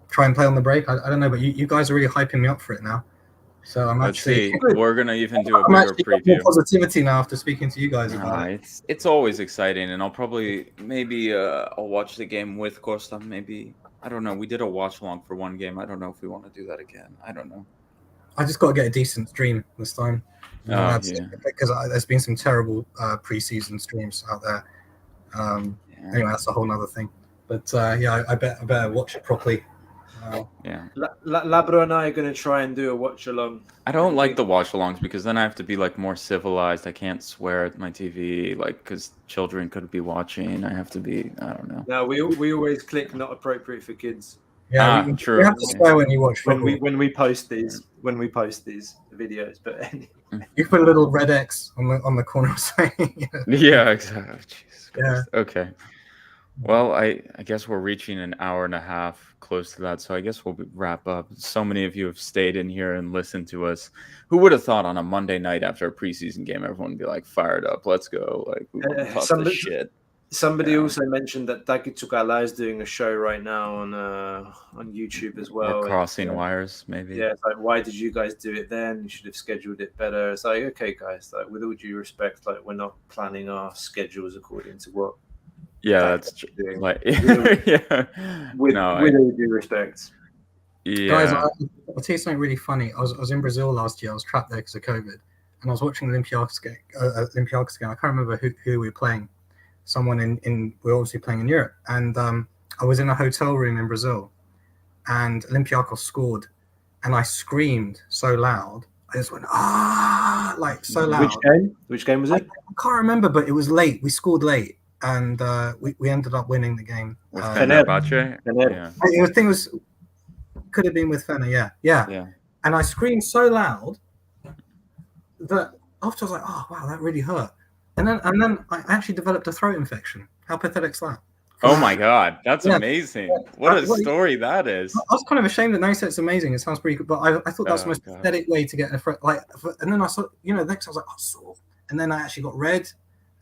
try and play on the break. I don't know, but you guys are really hyping me up for it now. So I'm actually... We're going to even do a bigger preview. More positivity now after speaking to you guys about it. It's always exciting, and I'll probably... I'll watch the game with Costa, maybe... I don't know. We did a watch-along for one game. I don't know if we want to do that again. I don't know. I just got to get a decent stream this time. Yeah. Because there's been some terrible preseason streams out there. Anyway, that's a whole other thing. But yeah, I better watch it properly. Yeah. Labro and I are going to try and do a watch along. I don't like the watch alongs because then I have to be like more civilized. I can't swear at my TV, like because children could be watching. I have to be. I don't know. No, we always click not appropriate for kids. Yeah, true. You have to swear when you watch football. when we post these videos. But anyway. You put a little red X on the corner of saying. Yeah, exactly. Jesus Christ. Yeah. Okay. Well, I guess we're reaching an hour and a half, close to that. So I guess we'll wrap up. So many of you have stayed in here and listened to us. Who would have thought on a Monday night after a preseason game, everyone would be like fired up? Let's go! Like we talk this shit. Somebody also mentioned that Taki Tsukala is doing a show right now on YouTube as well. Or crossing wires, maybe. Yeah, it's like, why did you guys do it then? You should have scheduled it better. It's like, okay, guys, like with all due respect, like we're not planning our schedules according to what. Yeah, that's true. Like, with all due respect. Yeah. Guys, I'll tell you something really funny. I was in Brazil last year. I was trapped there because of COVID, and I was watching the Olympiacos game. I can't remember who we were playing. Someone in we're obviously playing in Europe, and I was in a hotel room in Brazil, and Olympiacos scored, and I screamed so loud. I just went like so loud. Which game was it? I can't remember, but it was late. We scored late. And we ended up winning the game. Fenerbahce? Yeah. I think it was could have been with Fener, yeah. And I screamed so loud that after I was like, oh wow, that really hurt. And then I actually developed a throat infection. How pathetic is that? Oh my god, that's amazing! What a story that is. I was kind of ashamed that now you said it's amazing. It sounds pretty good, but I thought that's the most pathetic way to get a throat. And then I saw, next I was like, oh, sore. And then I actually got red.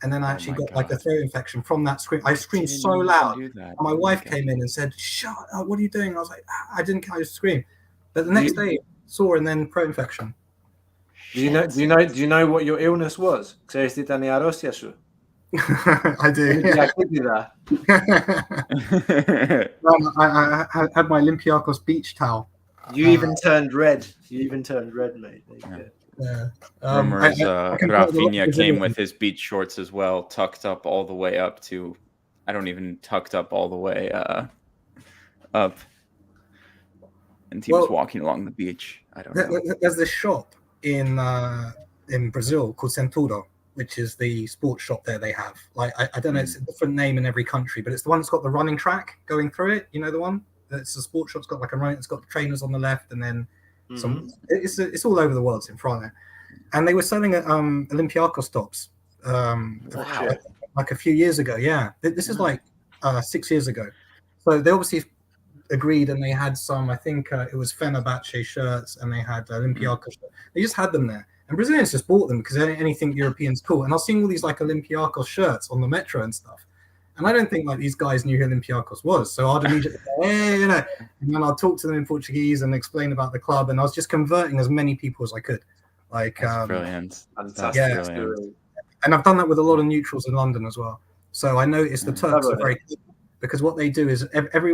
And then I actually got like a throat infection from that scream. I screamed so loud. And my wife came in and said, "Shut up! What are you doing?" I was like, "I didn't. I just scream." But the next day, sore and then throat infection. Do you know what your illness was? I do. Yeah. I had my Olympiacos beach towel. You even turned red. Mate. Yeah. Rumors Rafinha came with his beach shorts as well, tucked up all the way up to, tucked up all the way up. And he was walking along the beach. I don't know. There's this shop in Brazil called Centuro, which is the sports shop there they have. Like I don't know, it's a different name in every country, but it's the one that's got the running track going through it. You know the one? It's a sports shop. It's got like a running. It's got the trainers on the left, and then. It's all over the world. It's in front there, and they were selling Olympiacos tops like a few years ago. Yeah, this is like 6 years ago. So they obviously agreed, and they had some. I think it was Fenerbahce shirts, and they had Olympiacos. They just had them there, and Brazilians just bought them because anything European's cool. And I was seeing all these like Olympiacos shirts on the metro and stuff. And I don't think like these guys knew who Olympiacos was. So I'd immediately say, and then I'd talk to them in Portuguese and explain about the club. And I was just converting as many people as I could. Like, brilliant. Fantastic. Brilliant. And I've done that with a lot of neutrals in London as well. So I noticed the Turks are very good because what they do is every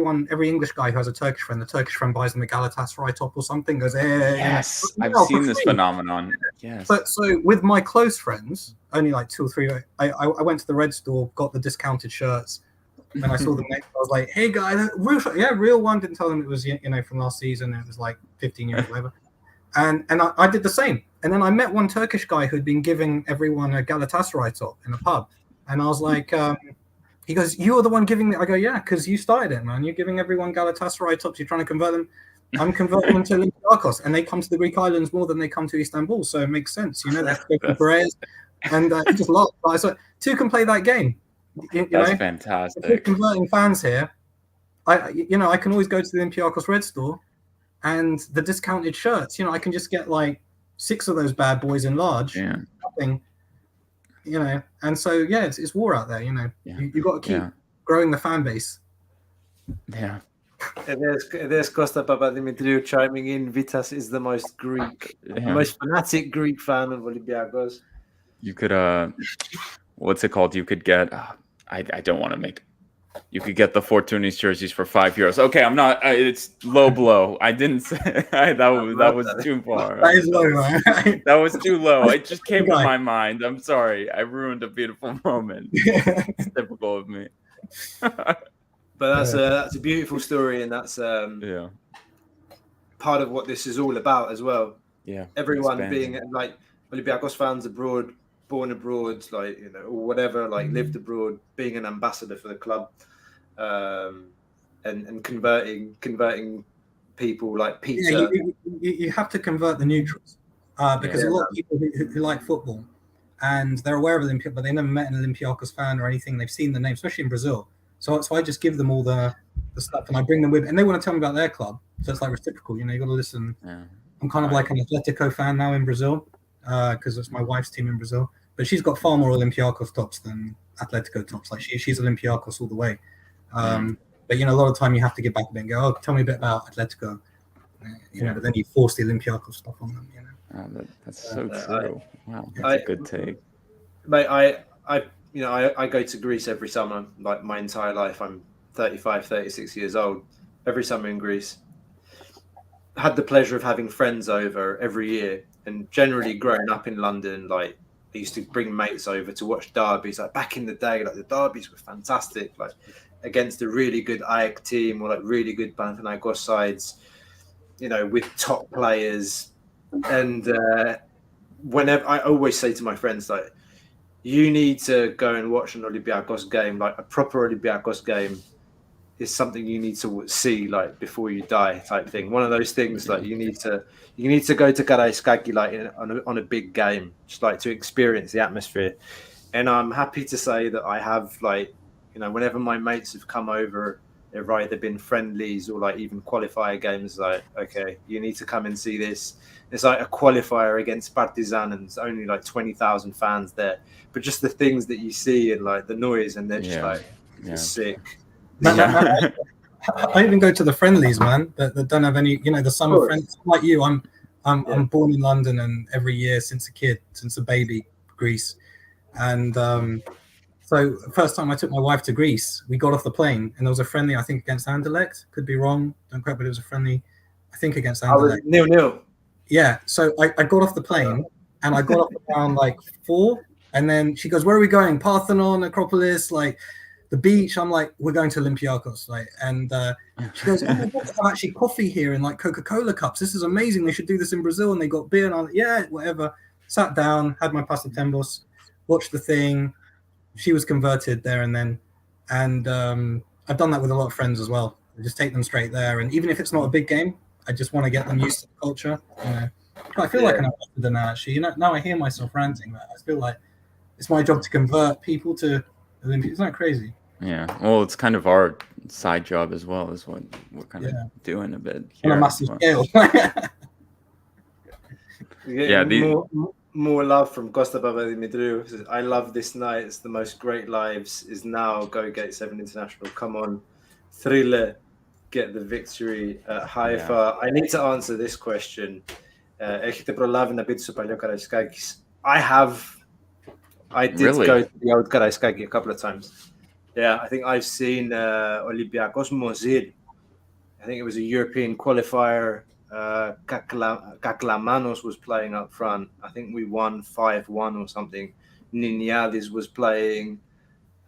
English guy who has a Turkish friend, the Turkish friend buys them a Galatasaray top or something, goes, yes, I've seen this phenomenon. Yes. So with my close friends, only like 2 or 3, I went to the Red store, got the discounted shirts, and I saw them next. I was like, hey guys, real one. Didn't tell them it was from last season. It was like 15 years or whatever. And I did the same. And then I met one Turkish guy who'd been giving everyone a Galatasaray top in a pub, and I was like. He goes, you're the one giving it. I go, yeah, because you started it, man. You're giving everyone Galatasaray tops. You're trying to convert them. I'm converting them to Olympiacos, and they come to the Greek islands more than they come to Istanbul. So it makes sense, That's Perez, and he just laughed. I said, two can play that game. That's fantastic. If we're converting fans here, I can always go to the Olympiacos Red store, and the discounted shirts. I can just get like 6 of those bad boys in large. Yeah. Nothing. And so it's war out there. You've got to keep growing the fan base. Yeah. There's Costa Papadimitriou chiming in. Vitas is the most most fanatic Greek fan of Olympiacos. You could what's it called? You could get I don't want to make You could get the Fortounis jerseys for €5. Okay, I'm not. It's low blow. I didn't say that was too far. That is low, man. That was too low. It just came to my mind. I'm sorry. I ruined a beautiful moment. It's typical of me. But that's a beautiful story, and that's part of what this is all about as well. Yeah, everyone being like Olympiacos fans abroad, born abroad, like, you know, or whatever, like lived abroad, being an ambassador for the club, and converting people like Peter. Yeah, you have to convert the neutrals because a lot of people who like football and they're aware of Olympiacos, but they never met an Olympiacos fan or anything. They've seen the name, especially in Brazil. So I just give them all the stuff and I bring them with, and they want to tell me about their club. So it's like reciprocal, you know. You got to listen. Yeah. I'm kind of like an Atletico fan now in Brazil because it's my wife's team in Brazil. But she's got far more Olympiacos tops than Atletico tops. Like she's Olympiacos all the way. But you know, a lot of the time you have to get back a bit and go, oh, tell me a bit about Atletico. You know, but then you force the Olympiacos stuff on them. You know, that's so true. Wow, that's a good take. Mate, I go to Greece every summer. Like my entire life, I'm 35, 36 years old. Every summer in Greece. Had the pleasure of having friends over every year, and generally growing up in London, like I used to bring mates over to watch derbies. Like back in the day, like the derbies were fantastic, like against a really good Ajax team or like really good Panathinaikos sides, you know, with top players. And whenever I always say to my friends, like, you need to go and watch an Olympiacos game, like a proper Olympiacos game is something you need to see like before you die, type thing. One of those things, like you need to go to Karaiskaki like on a big game, just like to experience the atmosphere. And I'm happy to say that I have, like, you know, whenever my mates have come over, they've either been friendlies or like even qualifier games, like, okay, you need to come and see this. It's like a qualifier against Partizan and it's only like 20,000 fans there. But just the things that you see and like the noise, and they're just just sick. I even go to the friendlies, man, that don't have any, you know, the summer friends like you. I'm born in London, and every year since a baby, Greece. And so first time I took my wife to Greece, we got off the plane and there was a friendly, I think against Anderlecht, could be wrong, don't quote, but it was a friendly, I think against Anderlecht. 0-0. Yeah, so I got off the plane and I got off around like 4, and then she goes, where are we going? Parthenon, Acropolis, like the beach. I'm like, we're going to Olympiacos, like, and she goes, oh my God, there's actually coffee here in like Coca-Cola cups. This is amazing. They should do this in Brazil. And they got beer. And I'm like, yeah, whatever. Sat down, had my pasatembos, watched the thing. She was converted there and then. And I've done that with a lot of friends as well. I just take them straight there. And even if it's not a big game, I just want to get them used to the culture. You know, I feel like an ambassador now, actually. You know, now I hear myself ranting, but I feel like it's my job to convert people to Olympics. Isn't that crazy? Yeah, well, it's kind of our side job as well, is what we're kind of doing a bit here. On a massive scale. More love from Costa Papadimitriou. I love this night. It's the most great lives. Is now Go Gate 7 International. Come on, Thrylos, get the victory at Haifa. I need to answer this question. Έχετε προλάβει να μπείτε στο παλιό Καραϊσκάκης? I did go to the old Karaiskaki a couple of times. Yeah, I think I've seen Olympiacos Mosul. I think it was a European qualifier. Kaklamanos was playing up front. I think we won 5-1 or something. Niniadis was playing.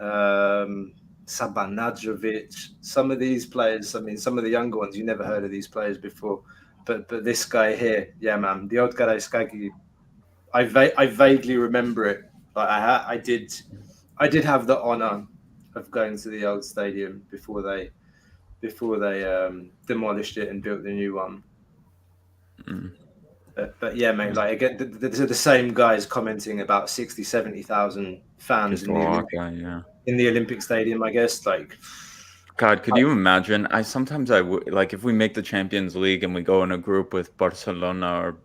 Sabanadjovic. Some of these players, I mean, some of the younger ones, you never heard of these players before. But this guy here, yeah, man, the old Karaiskaki, I vaguely remember it. Like I did have the honor of going to the old stadium before they demolished it and built the new one. But yeah, mate, like again, the same guys commenting about 60,000-70,000 fans in the Olympic Stadium, I guess. Like, God, could you imagine? Sometimes I would, like, if we make the Champions League and we go in a group with Barcelona or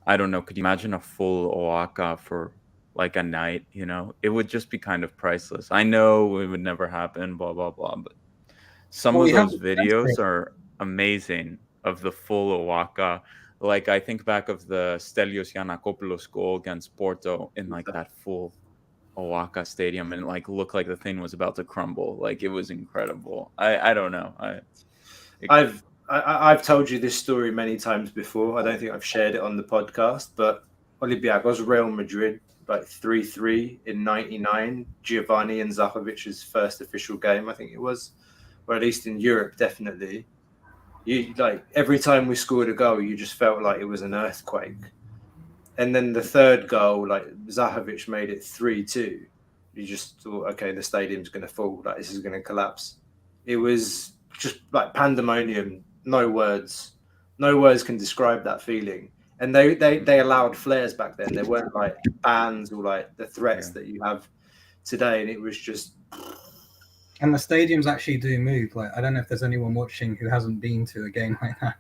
I don't know, could you imagine a full Oaxaca for like a night? You know, it would just be kind of priceless. I know it would never happen, blah blah blah, but some of those videos are amazing of the full Oaxaca. Like I think back of the Stelios Giannakopoulos goal against Porto in like that full Owaka Stadium and like looked like the thing was about to crumble. Like it was incredible. I don't know. I've told you this story many times before. I don't think I've shared it on the podcast, but Olympiacos, Real Madrid, like 3-3 in '99, Giovanni and Zachovic's first official game, I think it was, or at least in Europe, definitely. You like every time we scored a goal, you just felt like it was an earthquake. And then the third goal, like Zahovic made it 3-2. You just thought, okay, the stadium's going to fall. Like this is going to collapse. It was just like pandemonium. No words can describe that feeling. And they allowed flares back then. There weren't like bans or like the threats that you have today. And it was just. And the stadiums actually do move. Like I don't know if there's anyone watching who hasn't been to a game like that.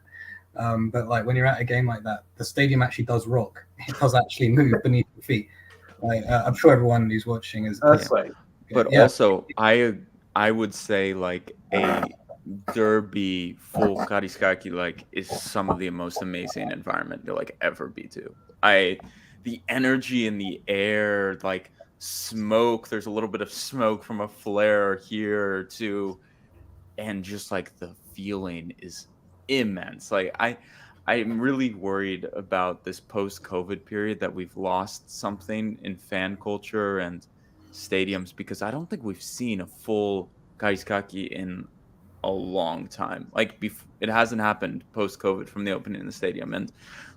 But like when you're at a game like that, the stadium actually does rock. It does actually move beneath your feet. Like I'm sure everyone who's watching is. But also, I would say like a derby full Kariskaki like is some of the most amazing environment to like ever be to. The energy in the air, like smoke. There's a little bit of smoke from a flare here or two, and just like the feeling is immense. Like I'm really worried about this post-COVID period that we've lost something in fan culture and stadiums because I don't think we've seen a full Kariskaki in a long time. Like it hasn't happened post-COVID from the opening in the stadium, and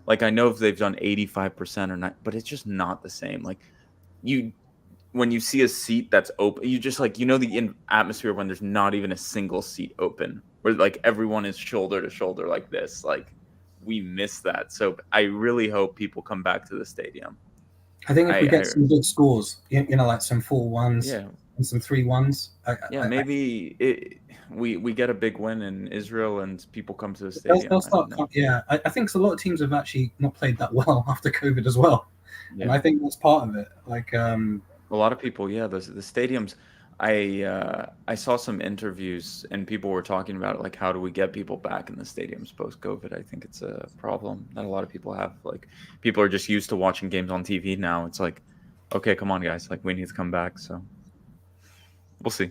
like I know if they've done 85% or not, but it's just not the same. Like when you see a seat that's open, you just like the atmosphere when there's not even a single seat open, where like everyone is shoulder to shoulder like this. Like we miss that. So I really hope people come back to the stadium. I think if we get some good scores, like some 4-1s and some 3-1s. Maybe we get a big win in Israel and people come to the stadium. I think a lot of teams have actually not played that well after COVID as well. Yeah. And I think that's part of it. Like a lot of people, the stadiums. I saw some interviews and people were talking about it, like how do we get people back in the stadiums post-COVID? I think it's a problem that a lot of people have. Like people are just used to watching games on TV now. It's like, okay, come on, guys, like we need to come back. So we'll see.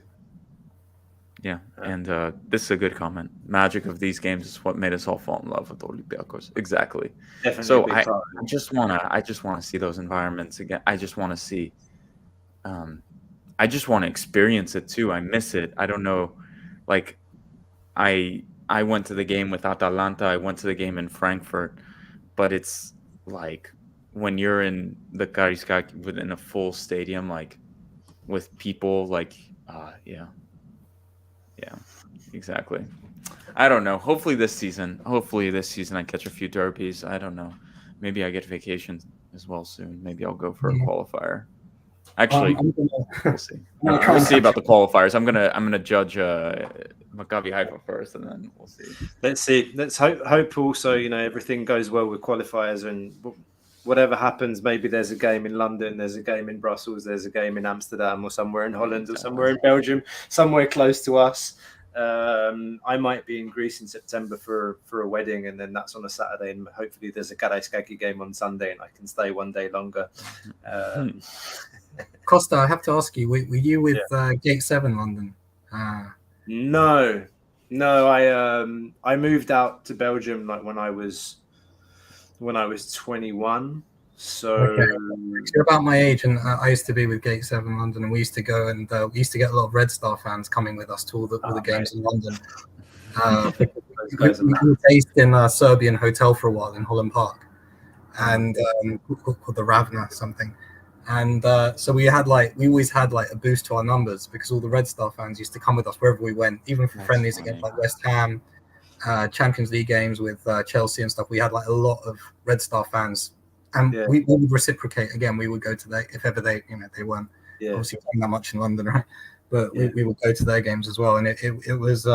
Yeah, and this is a good comment. Magic of these games is what made us all fall in love with Olympiacos. Exactly. Definitely. So I just wanna see those environments again. I just want to see. I just want to experience it too. I miss it. I don't know. Like, I went to the game with Atalanta. I went to the game in Frankfurt, but it's like when you're in the Kariskaki within a full stadium, like with people, like yeah, exactly. I don't know. Hopefully this season I catch a few derbies. I don't know. Maybe I get vacation as well soon. Maybe I'll go for a qualifier. Actually, we'll see. We'll see about the qualifiers. I'm gonna judge Maccabi Haifa first, and then we'll see. Let's see. Let's hope also everything goes well with qualifiers, and whatever happens, maybe there's a game in London, there's a game in Brussels, there's a game in Amsterdam, or somewhere in Holland, or somewhere in Belgium, somewhere close to us. I might be in Greece in September for a wedding, and then that's on a Saturday, and hopefully there's a Kariskaki game on Sunday, and I can stay one day longer. Costa, I have to ask you, were you with Gate 7 London? No, I moved out to Belgium like when I was 21. So you're about my age, and I used to be with Gate 7 London, and we used to go, and we used to get a lot of Red Star fans coming with us to all the games in London. We were based in a Serbian hotel for a while in Holland Park, and called the Ravna something. And so we always had like a boost to our numbers because all the Red Star fans used to come with us wherever we went, even for friendlies against like West Ham, Champions League games with Chelsea and stuff. We had like a lot of Red Star fans, and we would reciprocate. Again, we would go to if ever they weren't obviously playing that much in London, right? But we would go to their games as well, and it was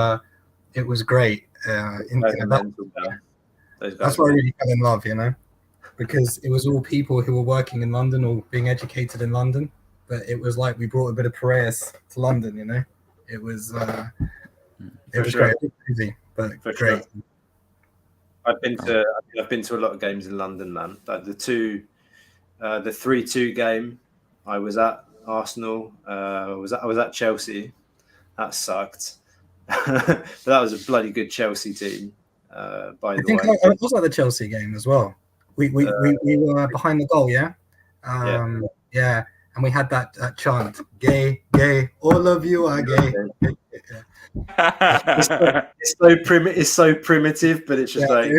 great. That's why I really fell in love, because it was all people who were working in London or being educated in London. But it was like we brought a bit of Piraeus to London, It was great. It was crazy, but great. Sure. I've been to a lot of games in London, man. Like the 3-2 game I was at Arsenal. I was at Chelsea. That sucked. But that was a bloody good Chelsea team. By the way, I was at the Chelsea game as well. We were behind the goal, yeah. Yeah, and we had that chant, "Gay, gay, all of you are gay." It's so primitive, but it's just fun.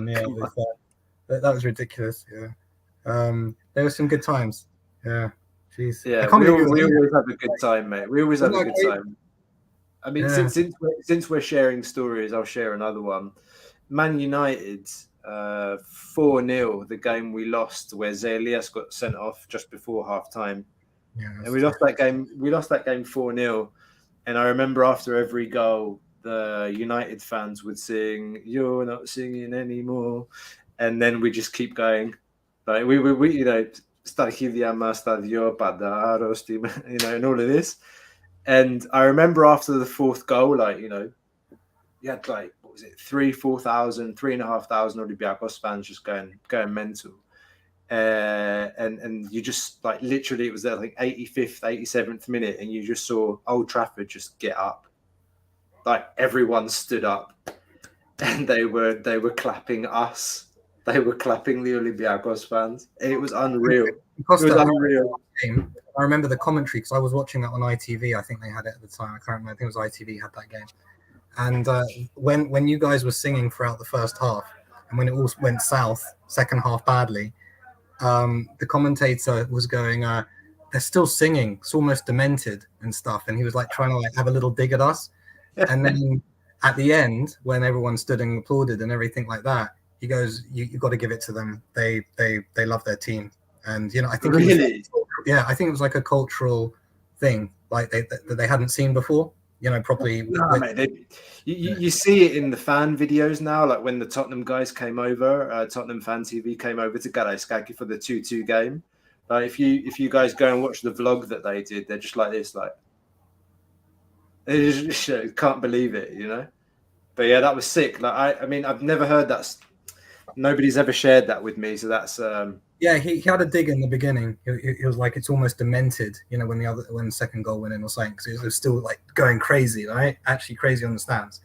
Yeah, that was ridiculous. Yeah, there were some good times. Yeah, jeez. Yeah, we always have a good time, mate. We always have a good time. I mean, since we're sharing stories, I'll share another one. Man United, 4-0, the game we lost, where Elias got sent off just before half time. Yeah, and we lost that game. We lost that game 4-0. And I remember after every goal, the United fans would sing, "You're not singing anymore," and then we just keep going. Like we you know, stadio padaros, you know, and all of this. And I remember after the fourth goal, like, you know, you had like, what was it, 3,500 Olympiacos fans just going mental. And you just, like, literally it was there like 85th, 87th minute, and you just saw Old Trafford just get up. Like everyone stood up and they were clapping us. They were clapping the Olympiacos fans. And it was unreal. It was unreal. I remember the commentary because I was watching that on ITV. I think they had it at the time. I can't remember. I think it was ITV had that game. And when you guys were singing throughout the first half, and when it all went south, second half badly, the commentator was going, "They're still singing. It's almost demented and stuff." And he was like trying to like have a little dig at us. And then at the end, when everyone stood and applauded and everything like that, he goes, "You got to give it to them. They love their team." And you know, I think really, I think it was like a cultural thing, like that they hadn't seen before. You know, properly. No, mate, you see it in the fan videos now. Like when the Tottenham guys came over, Tottenham Fan TV came over to Karaiskaki for the 2-2 game. If you guys go and watch the vlog that they did, they're just like this, like they just can't believe it, you know. But yeah, that was sick. Like I mean, I've never heard that. Nobody's ever shared that with me, so that's. Yeah, he had a dig in the beginning. He was like, it's almost demented, you know, when the second goal went in or something, because it was still like going crazy, right? Actually crazy on the stands.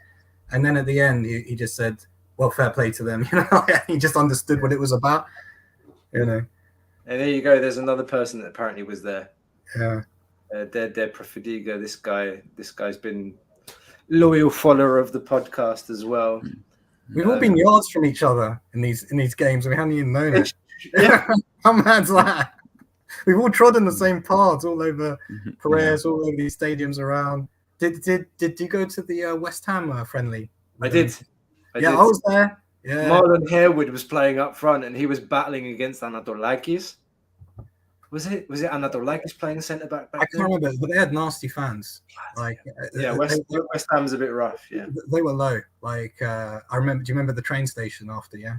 And then at the end, he just said, "Well, fair play to them," you know. He just understood what it was about, you know. And there you go. There's another person that apparently was there. Yeah. They're Profediga. This guy's been loyal follower of the podcast as well. We've all been yards from each other in these games, and we haven't even known it. Yeah. How mad's that? We've all trodden the same paths all over Piraeus, all over these stadiums around. Did you go to the West Ham friendly? I did. I was there. Yeah. Marlon Harewood was playing up front, and he was battling against Anatolakis. Was it Anatolakis playing centre back? I can't remember, but they had nasty fans. Like, West Ham's a bit rough. Yeah, they were low. Like, I remember. Do you remember the train station after? Yeah.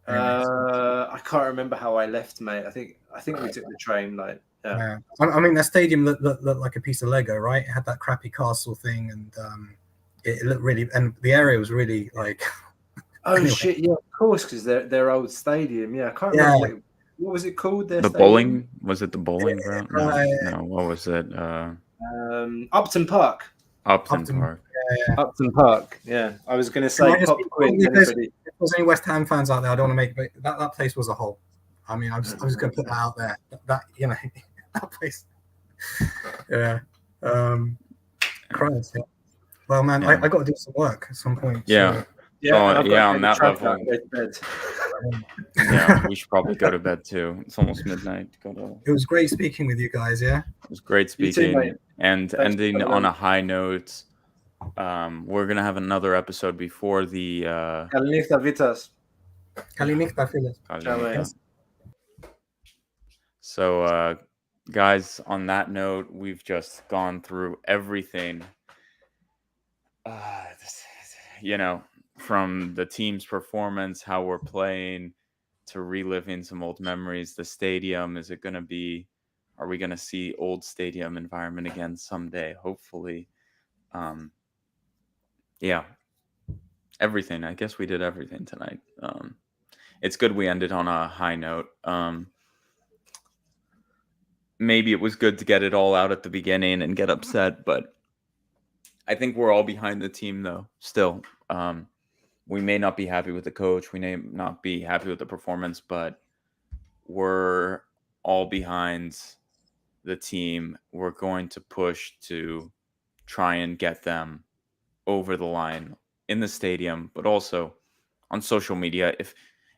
I can't remember how I left, mate. I think we took the train. Like, yeah. I mean, that stadium looked like a piece of Lego, right? It had that crappy castle thing, and it looked really, and the area was really like. Oh anyway. Shit! Yeah, of course, because their old stadium. Yeah, I can't remember. What was it called? The bowling? Was it the bowling ground? No. What was it? Upton Park. Upton Park. Yeah. Upton Park. Yeah, I was going to say pop quiz. If there's any West Ham fans out there, I don't want to make, but that place was a hole. I mean, I was going to put that out there. That you know, that place. Yeah. Christ. Yeah. Well, man, yeah. I got to do some work at some point. Yeah. So. Yeah. On that level. Yeah, we should probably go to bed too. It's almost midnight. It was great speaking with you guys. Yeah. It was great speaking, and thanks ending on a high note. We're gonna have another episode before the Kalinita. So guys, on that note, we've just gone through everything, you know, from the team's performance, how we're playing, to reliving some old memories. The stadium, are we gonna see old stadium environment again someday? Hopefully. Yeah, everything. I guess we did everything tonight. It's good we ended on a high note. maybe it was good to get it all out at the beginning and get upset, but I think we're all behind the team though. Still, we may not be happy with the coach, we may not be happy with the performance, but we're all behind the team. We're going to push to try and get them over the line in the stadium, but also on social media. If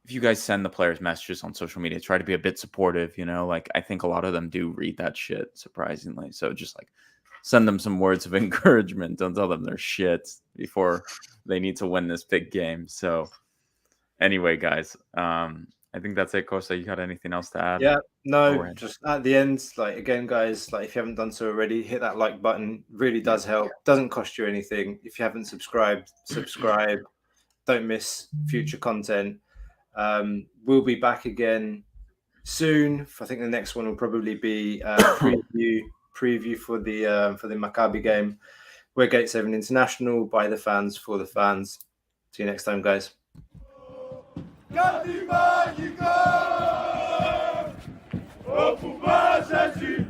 you guys send the players messages on social media, try to be a bit supportive, you know, like I think a lot of them do read that shit, surprisingly. So just like send them some words of encouragement. Don't tell them they're shit before they need to win this big game. So anyway, guys, I think that's it. Costa, you got anything else to add? Yeah, no, just at the end, like again, guys, like if you haven't done so already, hit that like button. Really does help. Doesn't cost you anything. If you haven't subscribed, subscribe. Don't miss future content. We'll be back again soon. I think the next one will probably be preview for the Maccabi game. We're Gate 7 International, by the fans, for the fans. See you next time, guys. Ocupar, gente,